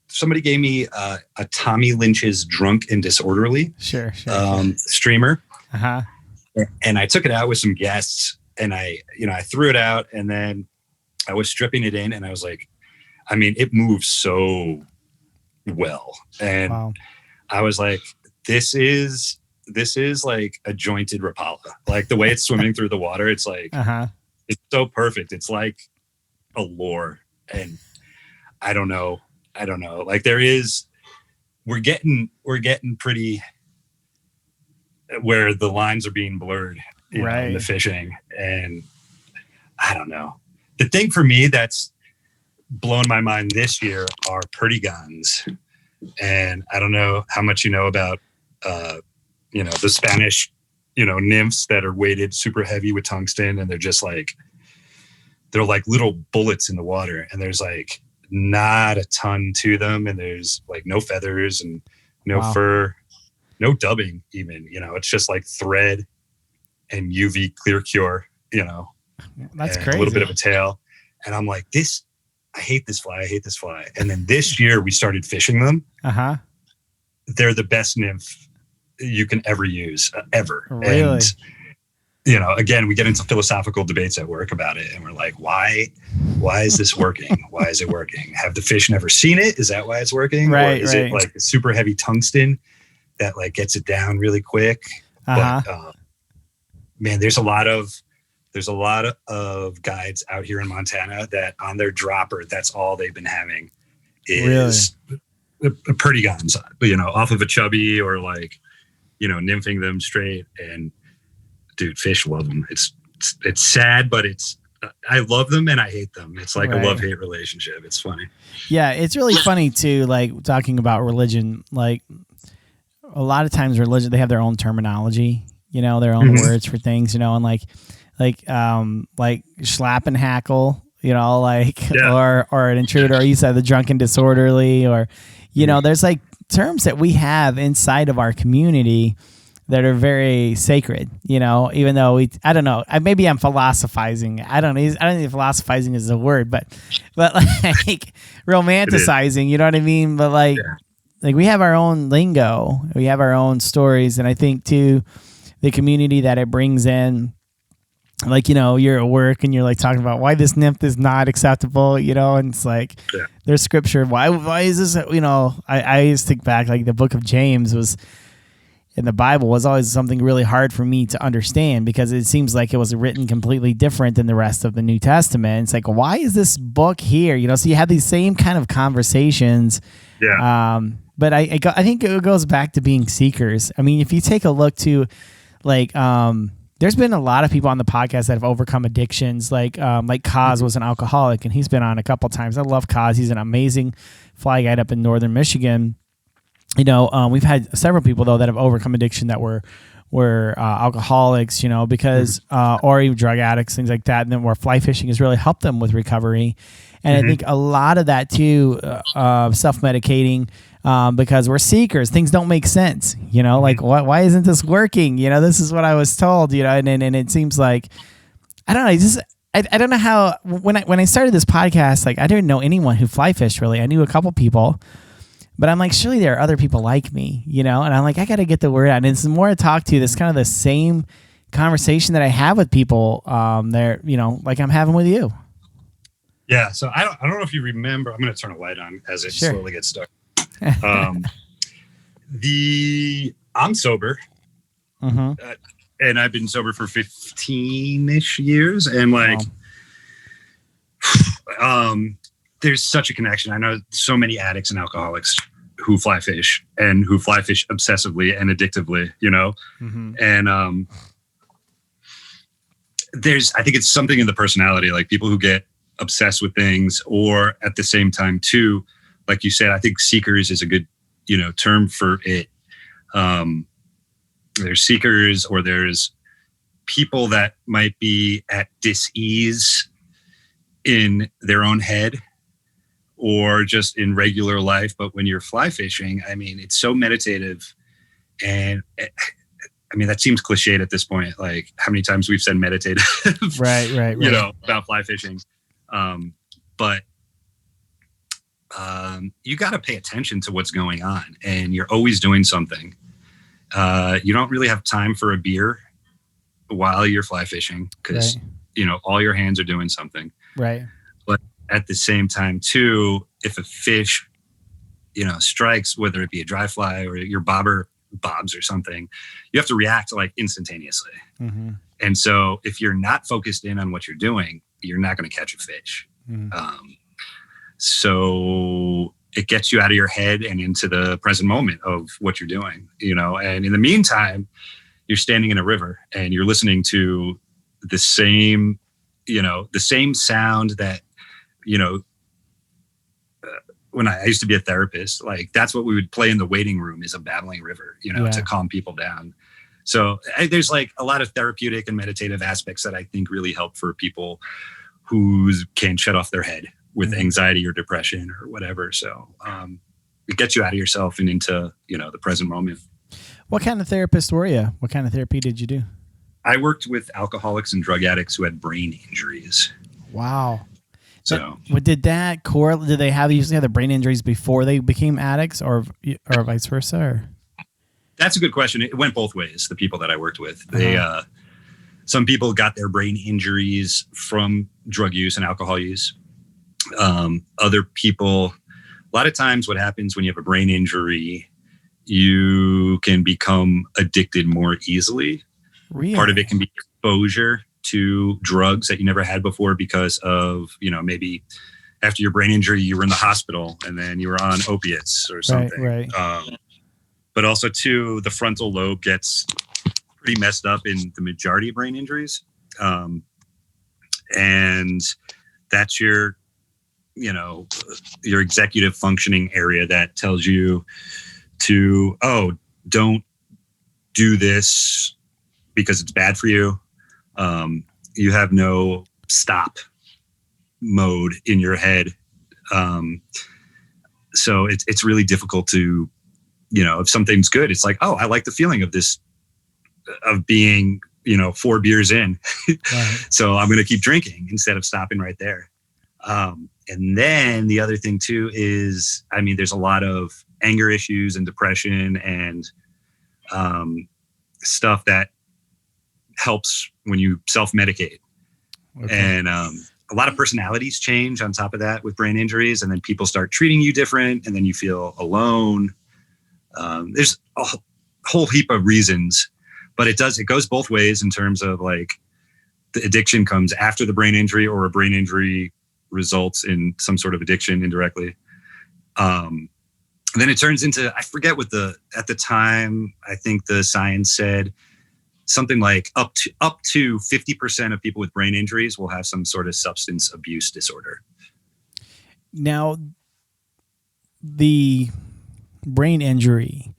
Speaker 3: Somebody gave me a Tommy Lynch's Drunk and Disorderly streamer, and I took it out with some guests, and I threw it out, and then I was stripping it in, and I was like, I mean, it moves so well. And I was like, this is like a jointed Rapala. Like the way it's swimming through the water, it's like, it's so perfect. It's like a lure. And I don't know. Like we're getting pretty where the lines are being blurred in the fishing. And I don't know. The thing for me that's blown my mind this year are Perdigons. And I don't know how much you know about, the Spanish, nymphs that are weighted super heavy with tungsten. And they're like little bullets in the water. And there's like not a ton to them. And there's like no feathers and no fur, no dubbing even, it's just like thread and UV clear cure,
Speaker 1: That's crazy.
Speaker 3: A little bit of a tail. And I'm like, I hate this fly. And then this year we started fishing them. They're the best nymph you can ever use, ever.
Speaker 1: Really?
Speaker 3: And, again, we get into philosophical debates at work about it. And we're like, why is this working? Why is it working? Have the fish never seen it? Is that why it's working?
Speaker 1: Right,
Speaker 3: or is it like a super heavy tungsten that like gets it down really quick? But man, there's a lot of guides out here in Montana that on their dropper, that's all they've been having is Perdigons, off of a chubby or like, nymphing them straight. And dude, fish love them. It's sad, but I love them and I hate them. It's like a love-hate relationship. It's funny.
Speaker 1: Yeah. It's really funny too, like talking about religion, like a lot of times religion, they have their own terminology, their own words for things, and schlap and hackle,
Speaker 3: Yeah.
Speaker 1: or an intruder, or you said the drunken disorderly, or, there's like terms that we have inside of our community that are very sacred, even though I don't know, maybe I'm philosophizing. I don't know if philosophizing is a word, but like romanticizing, you know what I mean? But like we have our own lingo, we have our own stories. And I think too, the community that it brings in, like, you're at work and you're like talking about why this nymph is not acceptable, and it's like, there's scripture. Why is this, I used to think back, like the book of James was, in the Bible, was always something really hard for me to understand, because it seems like it was written completely different than the rest of the New Testament. It's like, why is this book here? So you have these same kind of conversations.
Speaker 3: Yeah.
Speaker 1: But I think it goes back to being seekers. I mean, if you take a look to, like, there's been a lot of people on the podcast that have overcome addictions. Like Kaz was an alcoholic, and he's been on a couple times. I love Kaz. He's an amazing fly guide up in northern Michigan. We've had several people though that have overcome addiction that were alcoholics, because or even drug addicts, things like that, and then where fly fishing has really helped them with recovery. And I think a lot of that too, self-medicating, because we're seekers. Things don't make sense, like why isn't this working? This is what I was told, and it seems like, I don't know, I don't know how, when I started this podcast, like I didn't know anyone who fly fished really. I knew a couple people. But I'm like, surely there are other people like me, and I'm like, I got to get the word out. And it's the more I talk to you, this kind of the same conversation that I have with people there, like I'm having with you.
Speaker 3: Yeah. So I don't know if you remember, I'm going to turn a light on as it slowly gets dark. I'm sober, and I've been sober for 15-ish years. And like, there's such a connection. I know so many addicts and alcoholics who fly fish, and who fly fish obsessively and addictively, and I think it's something in the personality, like people who get obsessed with things, or at the same time too, like you said, I think seekers is a good, term for it. There's seekers, or there's people that might be at dis-ease in their own head, or just in regular life. But when you're fly fishing, I mean, it's so meditative. And I mean, that seems cliched at this point, like how many times we've said meditative,
Speaker 1: right.
Speaker 3: About fly fishing. But you got to pay attention to what's going on, and you're always doing something. You don't really have time for a beer while you're fly fishing, because, all your hands are doing something.
Speaker 1: Right.
Speaker 3: But at the same time too, if a fish, strikes, whether it be a dry fly or your bobber bobs or something, you have to react like instantaneously. Mm-hmm. And so if you're not focused in on what you're doing, you're not going to catch a fish. Mm-hmm. So it gets you out of your head and into the present moment of what you're doing, and in the meantime, you're standing in a river and you're listening to the same sound that, when I used to be a therapist, like that's what we would play in the waiting room, is a babbling river, to calm people down. So there's like a lot of therapeutic and meditative aspects that I think really help for people who can't shut off their head with anxiety or depression or whatever. So it gets you out of yourself and into, the present moment.
Speaker 1: What kind of therapist were you? What kind of therapy did you do?
Speaker 3: I worked with alcoholics and drug addicts who had brain injuries.
Speaker 1: Wow.
Speaker 3: So
Speaker 1: did that correlate? Did they usually have the brain injuries before they became addicts, or vice versa? Or?
Speaker 3: That's a good question. It went both ways. The people that I worked with, they, some people got their brain injuries from drug use and alcohol use. Other people, a lot of times what happens when you have a brain injury, you can become addicted more easily. Really? Part of it can be exposure to drugs that you never had before because of, maybe after your brain injury, you were in the hospital and then you were on opiates or something.
Speaker 1: Right.
Speaker 3: But also too, the frontal lobe gets pretty messed up in the majority of brain injuries. And that's your executive functioning area that tells you to, don't do this because it's bad for you. you have no stop mode in your head. So it's really difficult to, if something's good, it's like, oh, I like the feeling of this, of being, 4 beers in.
Speaker 1: Right.
Speaker 3: So I'm going to keep drinking instead of stopping right there. And then the other thing too is, there's a lot of anger issues and depression and stuff that helps when you self-medicate. Okay. And a lot of personalities change on top of that with brain injuries, and then people start treating you different, and then you feel alone. There's a whole heap of reasons, but it goes both ways in terms of like the addiction comes after the brain injury, or a brain injury results in some sort of addiction indirectly. And then it turns into, I forget what at the time, I think the science said something like up to 50% of people with brain injuries will have some sort of substance abuse disorder.
Speaker 1: Now, the brain injuries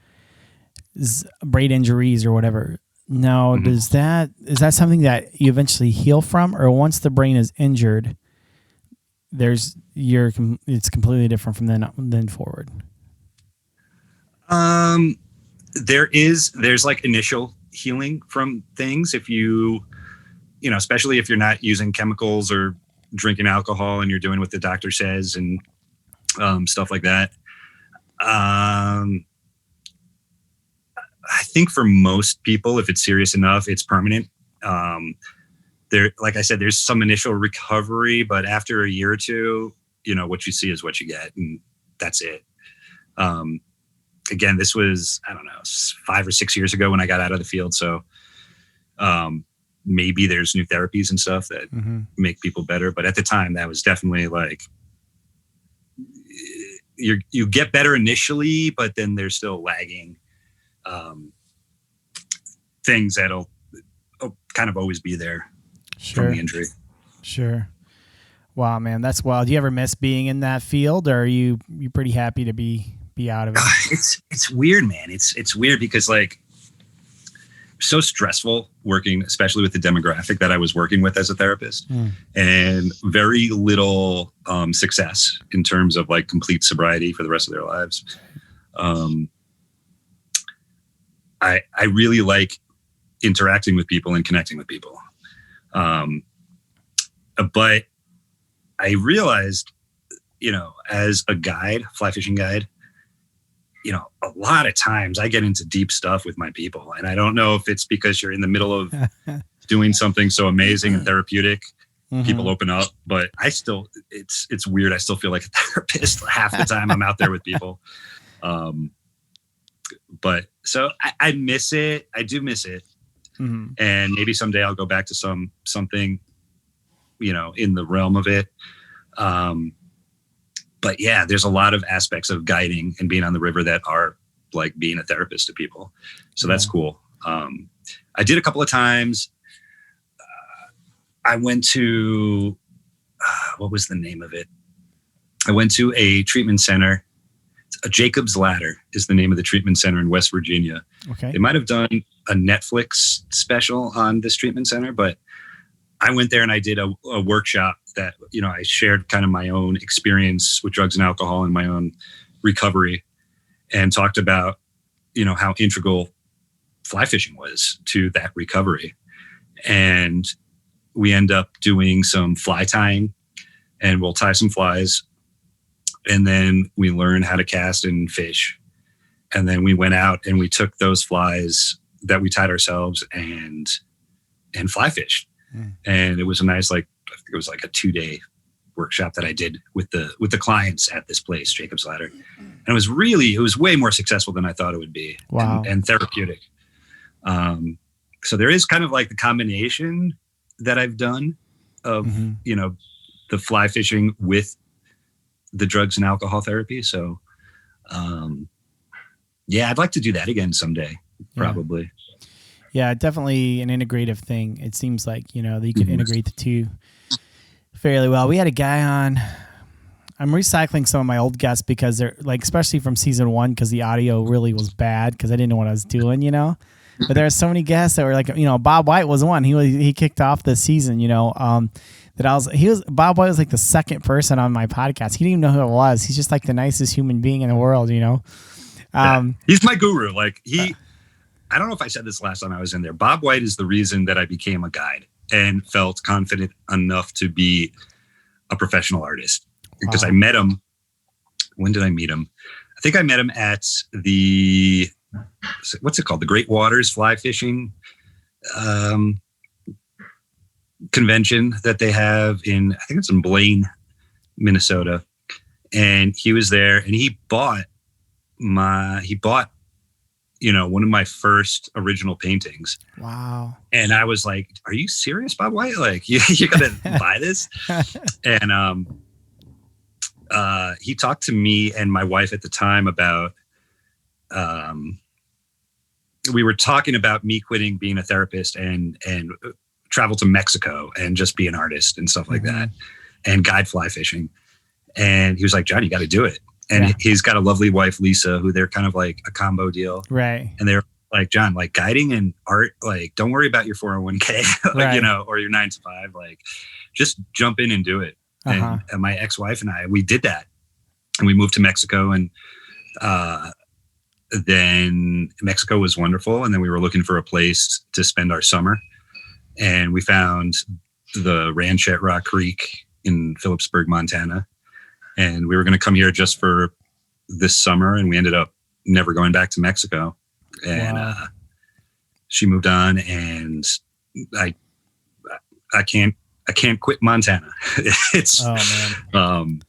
Speaker 1: or whatever. Now,
Speaker 3: Mm-hmm.
Speaker 1: is that something that you eventually heal from, or once the brain is injured, it's completely different from then forward?
Speaker 3: There's like initial healing from things if you especially if you're not using chemicals or drinking alcohol and you're doing what the doctor says and stuff like that. I think for most people, if it's serious enough, it's permanent. Like I said, there's some initial recovery, but after a year or two, what you see is what you get, and that's it. Again, this was, I don't know, 5 or 6 years ago when I got out of the field. So maybe there's new therapies and stuff that make people better. But at the time, that was definitely like, you get better initially, but then there's still lagging things that'll kind of always be there from the injury.
Speaker 1: Sure. Wow, man, that's wild. Do you ever miss being in that field, or are you pretty happy to be out of it?
Speaker 3: It's weird, man. It's weird because like so stressful working, especially with the demographic that I was working with as a therapist, and very little success in terms of like complete sobriety for the rest of their lives. I really like interacting with people and connecting with people. But I realized, as a guide, fly fishing guide, a lot of times I get into deep stuff with my people, and I don't know if it's because you're in the middle of doing something so amazing and therapeutic, people open up, but it's weird. I still feel like a therapist half the time I'm out there with people. But so I miss it. I do miss it. And maybe someday I'll go back to something, in the realm of it. But yeah, there's a lot of aspects of guiding and being on the river that are like being a therapist to people. So that's cool. I did a couple of times. I went to, what was the name of it? I went to a treatment center. A Jacob's Ladder is the name of the treatment center in West Virginia.
Speaker 1: Okay.
Speaker 3: They might have done a Netflix special on this treatment center, but I went there and I did a workshop that, I shared kind of my own experience with drugs and alcohol and my own recovery, and talked about, how integral fly fishing was to that recovery. And we end up doing some fly tying, and we'll tie some flies, and then we learn how to cast and fish. And then we went out and we took those flies that we tied ourselves and fly fished. And it was a nice, I think it was like a 2-day workshop that I did with the clients at this place, Jacob's Ladder. And it was way more successful than I thought it would be.
Speaker 1: Wow.
Speaker 3: And therapeutic. So there is kind of like the combination that I've done of, the fly fishing with the drugs and alcohol therapy. So, I'd like to do that again someday, probably.
Speaker 1: Yeah, definitely an integrative thing. It seems like, that you can integrate the two fairly well. We had a guy on. I'm recycling some of my old guests because they're like, especially from season 1, because the audio really was bad because I didn't know what I was doing, but there are so many guests that were like, Bob White was one. He kicked off the season, Bob White was like the second person on my podcast. He didn't even know who it was. He's just like the nicest human being in the world,
Speaker 3: He's my guru. Like I don't know if I said this last time I was in there. Bob White is the reason that I became a guide and felt confident enough to be a professional artist, because I met him. When did I meet him? I think I met him at the, what's it called? The Great Waters Fly Fishing convention that they have I think it's in Blaine, Minnesota. And he was there, and he bought one of my first original paintings.
Speaker 1: Wow.
Speaker 3: And I was like, are you serious, Bob White? Like, you're going to buy this? And he talked to me and my wife at the time about, we were talking about me quitting being a therapist and travel to Mexico and just be an artist and stuff like that, and guide fly fishing. And he was like, John, you got to do it. And he's got a lovely wife, Lisa, who they're kind of like a combo deal. Right. And they're like, John, like guiding and art, like don't worry about your 401k, or your 9 to 5, like just jump in and do it. And my ex-wife and I, we did that, and we moved to Mexico, and then Mexico was wonderful. And then we were looking for a place to spend our summer, and we found the ranch at Rock Creek in Phillipsburg, Montana. And we were going to come here just for this summer, and we ended up never going back to Mexico. And she moved on, and I can't quit Montana. It's and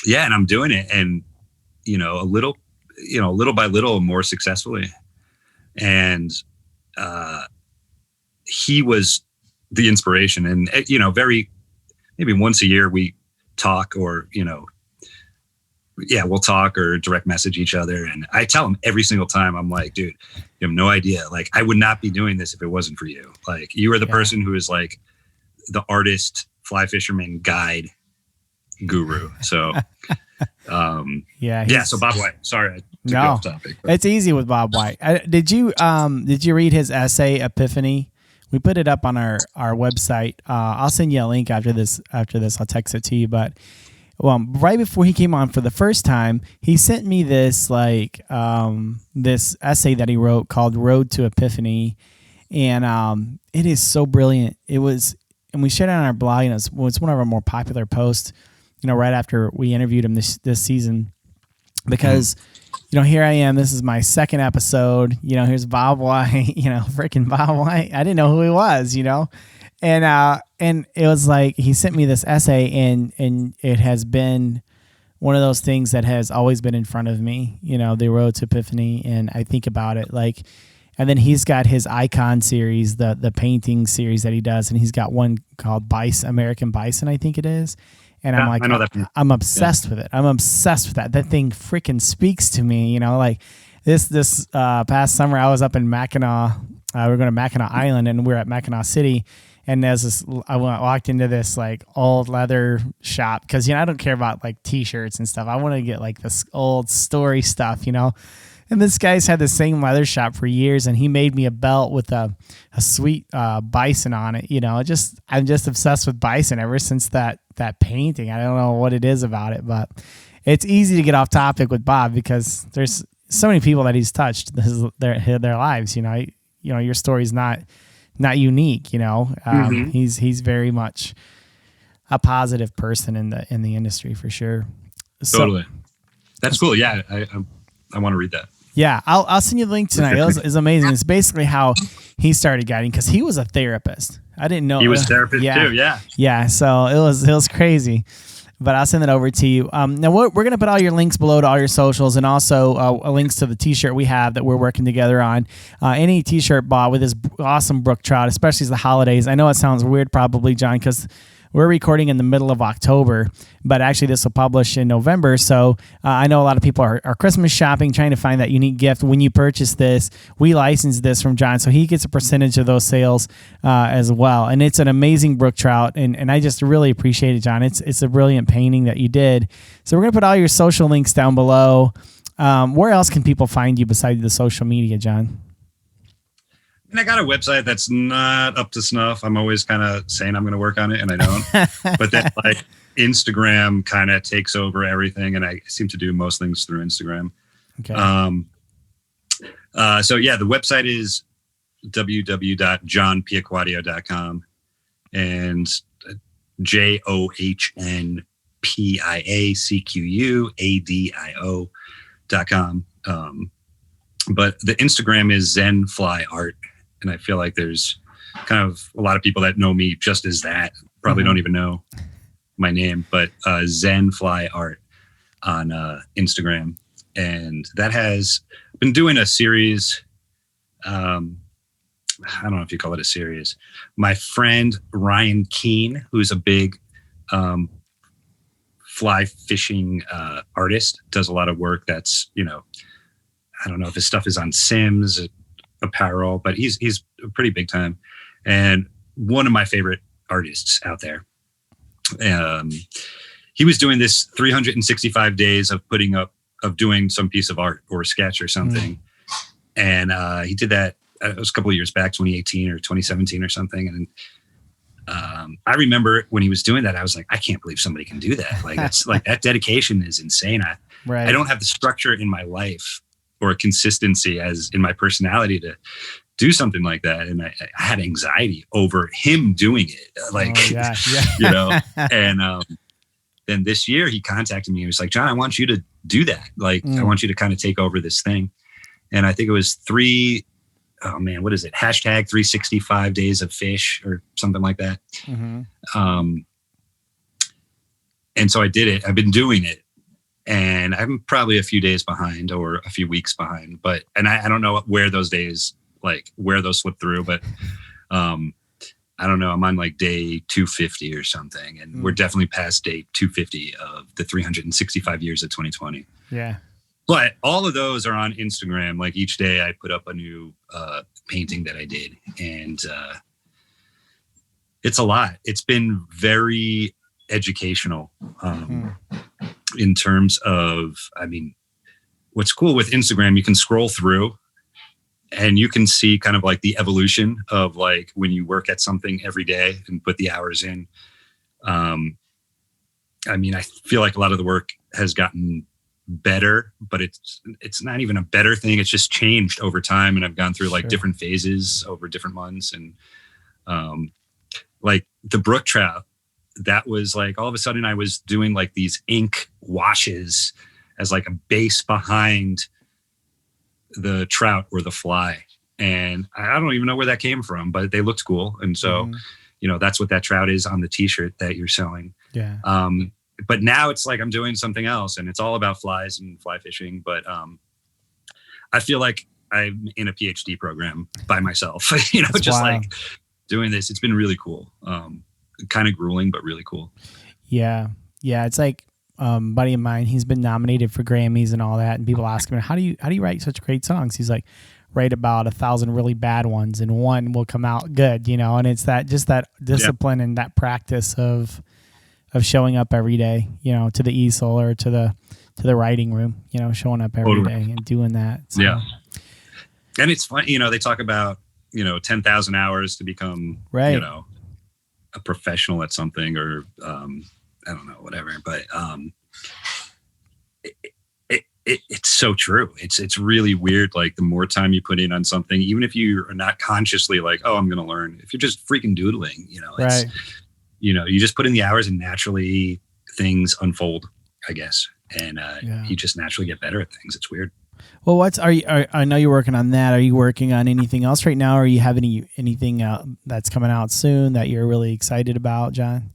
Speaker 3: I'm doing it, and a little by little, more successfully. And he was the inspiration, and maybe once a year we talk, or we'll talk or direct message each other. And I tell him every single time, I'm like, dude, you have no idea. Like, I would not be doing this if it wasn't for you. Like, you are the person who is like the artist, fly fisherman, guide, guru. So so Bob White, sorry, I took you off topic, but
Speaker 1: it's easy with Bob White. Did you read his essay Epiphany? We put it up on our website. I'll send you a link after this. I'll text it to you. But right before he came on for the first time, he sent me this this essay that he wrote called "Road to Epiphany," and it is so brilliant. It was, and we shared it on our blog, and it's one of our more popular posts. Right after we interviewed him this season, because. Here I am. This is my second episode. Here's Bob White. Freaking Bob White. I didn't know who he was. And it was like he sent me this essay, and it has been one of those things that has always been in front of me. The Road to Epiphany, and I think about it like. And then he's got his Icon series, the painting series that he does, and he's got one called American Bison, I think it is. And I'm like, I'm obsessed with it. I'm obsessed with that. That thing freaking speaks to me. Like this past summer, I was up in Mackinac. We were going to Mackinac Island, and we were at Mackinac City. And there's this. I walked into this like old leather shop, because I don't care about like T-shirts and stuff. I want to get like this old story stuff, And this guy's had the same leather shop for years, and he made me a belt with a sweet bison on it. I'm just obsessed with bison ever since that painting. I don't know what it is about it, but it's easy to get off topic with Bob because there's so many people that he's touched their lives. Your story's not unique. He's very much a positive person in the industry for sure.
Speaker 3: Totally, that's cool. Yeah, I want to read that.
Speaker 1: Yeah, I'll send you the link tonight. It's amazing. It's basically how he started guiding, because he was a therapist. I didn't know
Speaker 3: he was a therapist too. Yeah.
Speaker 1: Yeah. So it was crazy, but I'll send it over to you. Now we're gonna put all your links below to all your socials, and also links to the T-shirt we have that we're working together on. Any T-shirt bought with this awesome brook trout, especially as the holidays. I know it sounds weird, probably, John, because we're recording in the middle of October, but actually this will publish in November. So I know a lot of people are Christmas shopping, trying to find that unique gift. When you purchase this, we license this from John, so he gets a percentage of those sales as well. And it's an amazing brook trout, and I just really appreciate it, John. It's a brilliant painting that you did. So we're going to put all your social links down below. Where else can people find you besides the social media, John?
Speaker 3: And I got a website that's not up to snuff. I'm always kind of saying I'm going to work on it, and I don't. But then like Instagram kind of takes over everything, and I seem to do most things through Instagram.
Speaker 1: Okay.
Speaker 3: So yeah, the website is www.johnpiacquadio.com, and JohnPiacquadio.com. But the Instagram is Zen Fly Art. And I feel like there's kind of a lot of people that know me just as that probably don't even know my name, but Zen Fly Art on Instagram. And that has been doing a series. I don't know if you call it a series. My friend Ryan Keene, who's a big fly fishing artist, does a lot of work that's, I don't know if his stuff is on Sims apparel, but he's pretty big time, and one of my favorite artists out there. He was doing this 365 days of doing some piece of art or sketch or something. And he did that, it was a couple of years back, 2018 or 2017 or something. And I remember when he was doing that, I was like, I can't believe somebody can do that. Like, that's like, that dedication is insane. I don't have the structure in my life or consistency as in my personality to do something like that. And I had anxiety over him doing it. Like, and then this year he contacted me. He was like, John, I want you to do that. Like, I want you to kind of take over this thing. And I think it was what is it? Hashtag 365 days of fish or something like that. And so I did it. I've been doing it. And I'm probably a few days behind or a few weeks behind, and I don't know where those days, like where those slip through, but I don't know. I'm on like day 250 or something. And we're definitely past day 250 of the 365 years of 2020.
Speaker 1: Yeah.
Speaker 3: But all of those are on Instagram. Like each day I put up a new painting that I did. And it's a lot. It's been very educational. In terms of, what's cool with Instagram, you can scroll through and you can see kind of like the evolution of like when you work at something every day and put the hours in. I feel like a lot of the work has gotten better, but it's not even a better thing. It's just changed over time. And I've gone through like different phases over different months. And like the brook trout, that was like, all of a sudden I was doing like these ink washes as like a base behind the trout or the fly. And I don't even know where that came from, but they looked cool. And so, that's what that trout is on the t-shirt that you're selling.
Speaker 1: Yeah.
Speaker 3: But now it's like, I'm doing something else and it's all about flies and fly fishing. But I feel like I'm in a PhD program by myself, just wild. Like doing this. It's been really cool. Kind of grueling, but really cool. Yeah.
Speaker 1: It's like buddy of mine, he's been nominated for Grammys and all that. And people ask him, how do you write such great songs? He's like, write about 1,000 really bad ones and one will come out good, and it's that discipline and that practice of showing up every day, to the easel or to the writing room, showing up every day and doing that. So.
Speaker 3: Yeah. And it's fun, they talk about, 10,000 hours to become, a professional at something or, I don't know, whatever, but, it's so true. It's really weird. Like the more time you put in on something, even if you are not consciously like, oh, I'm going to learn, if you're just freaking doodling, it's, you just put in the hours and naturally things unfold, I guess. And, you just naturally get better at things. It's weird.
Speaker 1: Well, I know you're working on that. Are you working on anything else right now? Or you have anything that's coming out soon that you're really excited about, John?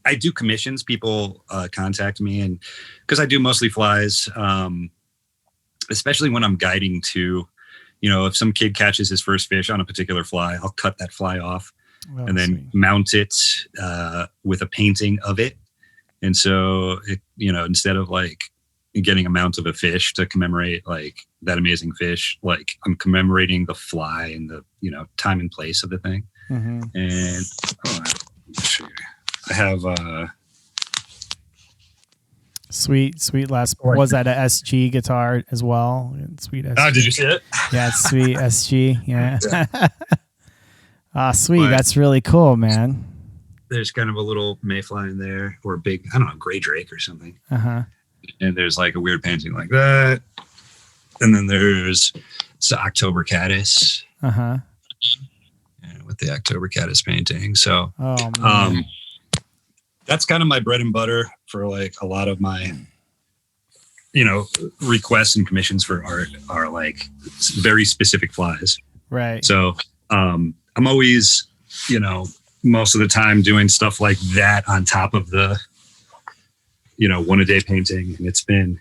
Speaker 3: I do commissions. People contact me, and because I do mostly flies, especially when I'm guiding to, if some kid catches his first fish on a particular fly, I'll cut that fly off and then mount it with a painting of it. And so, instead of like getting a mount of a fish to commemorate like that amazing fish, like I'm commemorating the fly and the, time and place of the thing. Mm-hmm. And I have
Speaker 1: Sweet Les. Was that a SG guitar as well? Sweet SG.
Speaker 3: Oh, did you see it?
Speaker 1: Yeah, it's sweet SG. Yeah. Sweet.
Speaker 3: But
Speaker 1: That's really cool, man.
Speaker 3: there's kind of a little mayfly in there, or a big, I don't know, gray drake or something.
Speaker 1: Uh-huh.
Speaker 3: And there's like a weird painting like that. And then there's the October Caddis.
Speaker 1: Uh-huh.
Speaker 3: With the October Caddis painting. So
Speaker 1: man.
Speaker 3: That's kind of my bread and butter for like a lot of my, requests and commissions for art are like very specific flies.
Speaker 1: Right.
Speaker 3: So I'm always, most of the time doing stuff like that on top of the, one a day painting. And it's been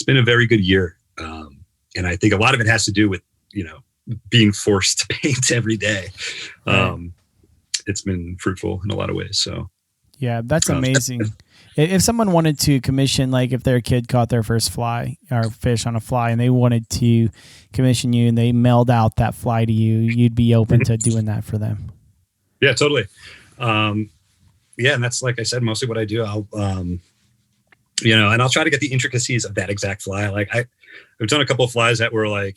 Speaker 3: a very good year. And I think a lot of it has to do with, being forced to paint every day. It's been fruitful in a lot of ways. So
Speaker 1: yeah, that's amazing. If someone wanted to commission, like if their kid caught their first fly or fish on a fly and they wanted to commission you and they mailed out that fly to you, you'd be open to doing that for them.
Speaker 3: Yeah, totally. And that's, like I said, mostly what I do. I'll, and I'll try to get the intricacies of that exact fly. Like I've done a couple of flies that were like,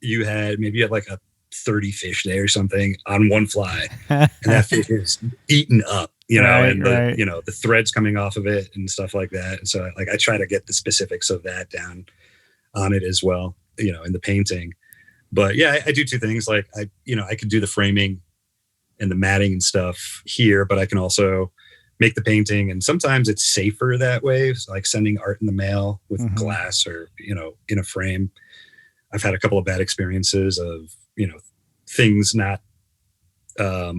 Speaker 3: you had like a 30 fish day or something on one fly, and that fish is eaten up, and the threads coming off of it and stuff like that. And so like I try to get the specifics of that down on it as well, in the painting. But yeah, I do two things. Like I could do the framing and the matting and stuff here, but I can also make the painting. And sometimes it's safer that way. So like sending art in the mail with glass or, in a frame. I've had a couple of bad experiences of, things not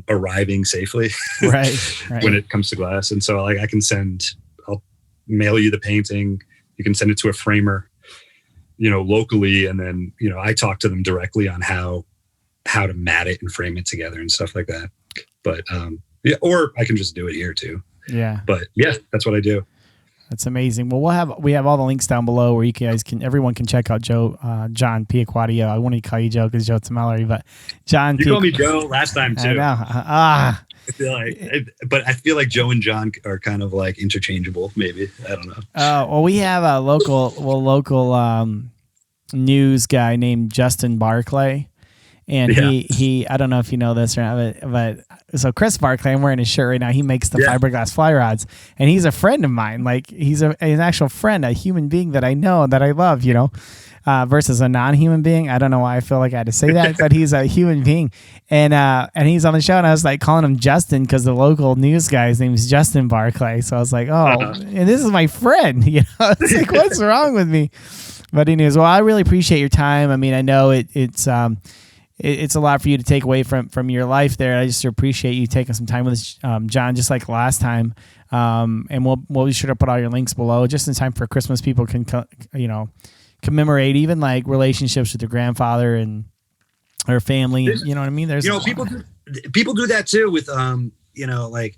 Speaker 3: arriving safely
Speaker 1: right.
Speaker 3: when it comes to glass. And so like I'll mail you the painting. You can send it to a framer, locally. And then, I talk to them directly on how to mat it and frame it together and stuff like that. But or I can just do it here too.
Speaker 1: Yeah.
Speaker 3: But yeah, that's what I do.
Speaker 1: That's amazing. Well, we have all the links down below where everyone can check out John Piacquadio. I wanted to call you Joe because Joe Tamalery, but John.
Speaker 3: You called me Joe last time too.
Speaker 1: I know.
Speaker 3: I feel like Joe and John are kind of like interchangeable. Maybe, I don't know.
Speaker 1: Well, we have a local news guy named Justin Barclay. And he I don't know if you know this or not, but so Chris Barclay, I'm wearing his shirt right now. He makes the fiberglass fly rods, and he's a friend of mine. Like he's an actual friend, a human being that I know, that I love, versus a non-human being. I don't know why I feel like I had to say that, but he's a human being, and he's on the show, and I was like calling him Justin because the local news guy's name is Justin Barclay. So I was like, and this is my friend. It's like, what's wrong with me? But anyways, well, I really appreciate your time. I mean, I know it's a lot for you to take away from your life there. I just appreciate you taking some time with us, John, just like last time. And we'll be sure to put all your links below just in time for Christmas. People can, commemorate even like relationships with their grandfather and their family. You know what I mean? There's
Speaker 3: people do that too with, like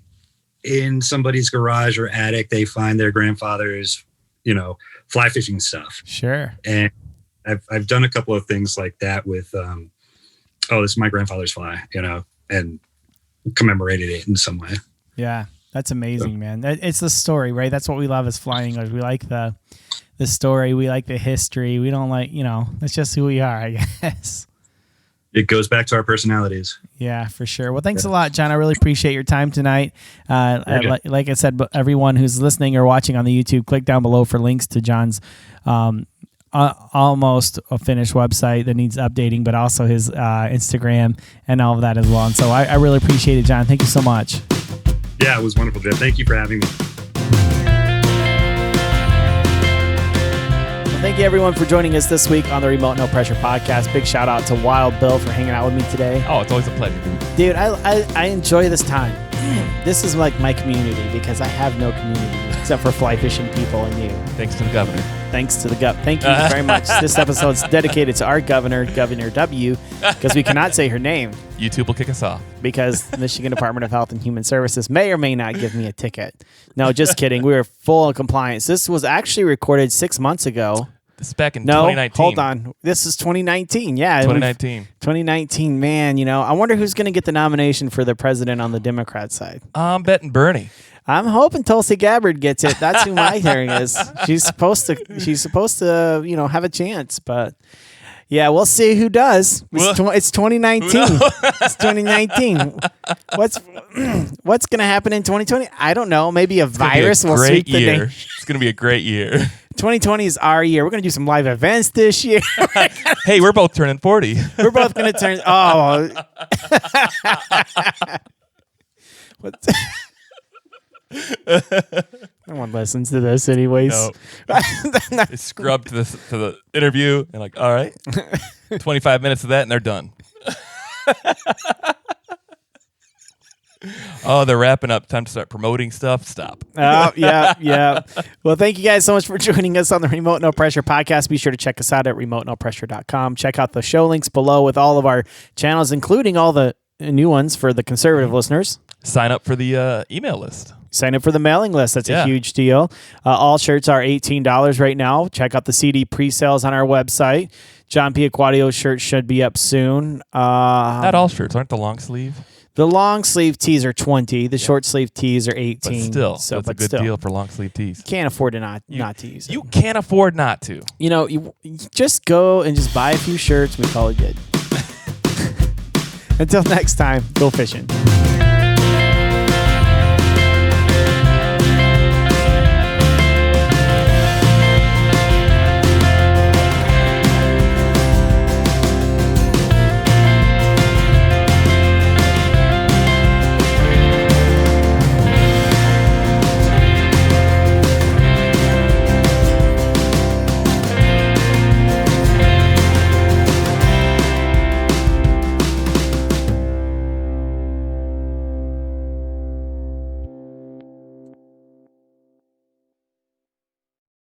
Speaker 3: in somebody's garage or attic, they find their grandfather's, fly fishing stuff.
Speaker 1: Sure.
Speaker 3: And I've done a couple of things like that with, this is my grandfather's fly, and commemorated it in some way.
Speaker 1: Yeah, that's amazing, man. It's the story, right? That's what we love as flying anglers. We like the story. We like the history. We don't like, that's just who we are, I guess.
Speaker 3: It goes back to our personalities.
Speaker 1: Yeah, for sure. Well, thanks a lot, John. I really appreciate your time tonight. Like I said, everyone who's listening or watching on the YouTube, click down below for links to John's almost a finished website that needs updating, but also his Instagram and all of that as well. And so I really appreciate it, John. Thank you so much.
Speaker 3: Yeah, it was wonderful, Jeff. Thank you for having me.
Speaker 1: Well, thank you, everyone, for joining us this week on the Remote No Pressure Podcast. Big shout out to Wild Bill for hanging out with me today.
Speaker 2: Oh, it's always a pleasure.
Speaker 1: Dude, I enjoy this time. This is like my community because I have no community except for fly fishing people and you.
Speaker 2: Thanks to the governor.
Speaker 1: Thanks to the governor. Thank you very much. This episode is dedicated to our governor, Governor W, because we cannot say her name.
Speaker 2: YouTube will kick us off. Because the Michigan Department of Health and Human Services may or may not give me a ticket. No, just kidding. We were full of compliance. This was actually recorded 6 months ago. This is back in
Speaker 1: No,
Speaker 2: 2019.
Speaker 1: hold on. This is 2019. Yeah.
Speaker 2: 2019.
Speaker 1: 2019, man. I wonder who's going to get the nomination for the president on the Democrat side.
Speaker 2: I'm betting Bernie.
Speaker 1: I'm hoping Tulsi Gabbard gets it. That's who my hearing is. She's supposed to, have a chance, but yeah, we'll see who does. It's 2019. It's 2019. What's going to happen in 2020? I don't know. Maybe a virus will sweep the nation.
Speaker 2: It's going to be a great year.
Speaker 1: 2020 is our year. We're going to do some live events this year.
Speaker 2: Hey, we're both turning 40.
Speaker 1: We're both going to turn. Oh. What? No one listens to this anyways.
Speaker 2: No. They scrub to the interview and like, all right, 25 minutes of that and they're done. Oh, they're wrapping up. Time to start promoting stuff. Stop.
Speaker 1: Oh, yeah. Well, thank you guys so much for joining us on the Remote No Pressure podcast. Be sure to check us out at remotenopressure.com. Check out the show links below with all of our channels, including all the new ones for the conservative listeners.
Speaker 2: Sign up for the email list.
Speaker 1: Sign up for the mailing list. That's a huge deal. All shirts are $18 right now. Check out the CD pre-sales on our website. John Piacquadio shirt should be up soon.
Speaker 2: Not all shirts. Aren't the long sleeve?
Speaker 1: The long sleeve tees are $20. The short sleeve tees are $18.
Speaker 2: But still, that's a good deal for long sleeve tees.
Speaker 1: Can't afford to not to use it.
Speaker 2: You can't afford not to.
Speaker 1: You just go and just buy a few shirts. We call it good. Until next time, go fishing.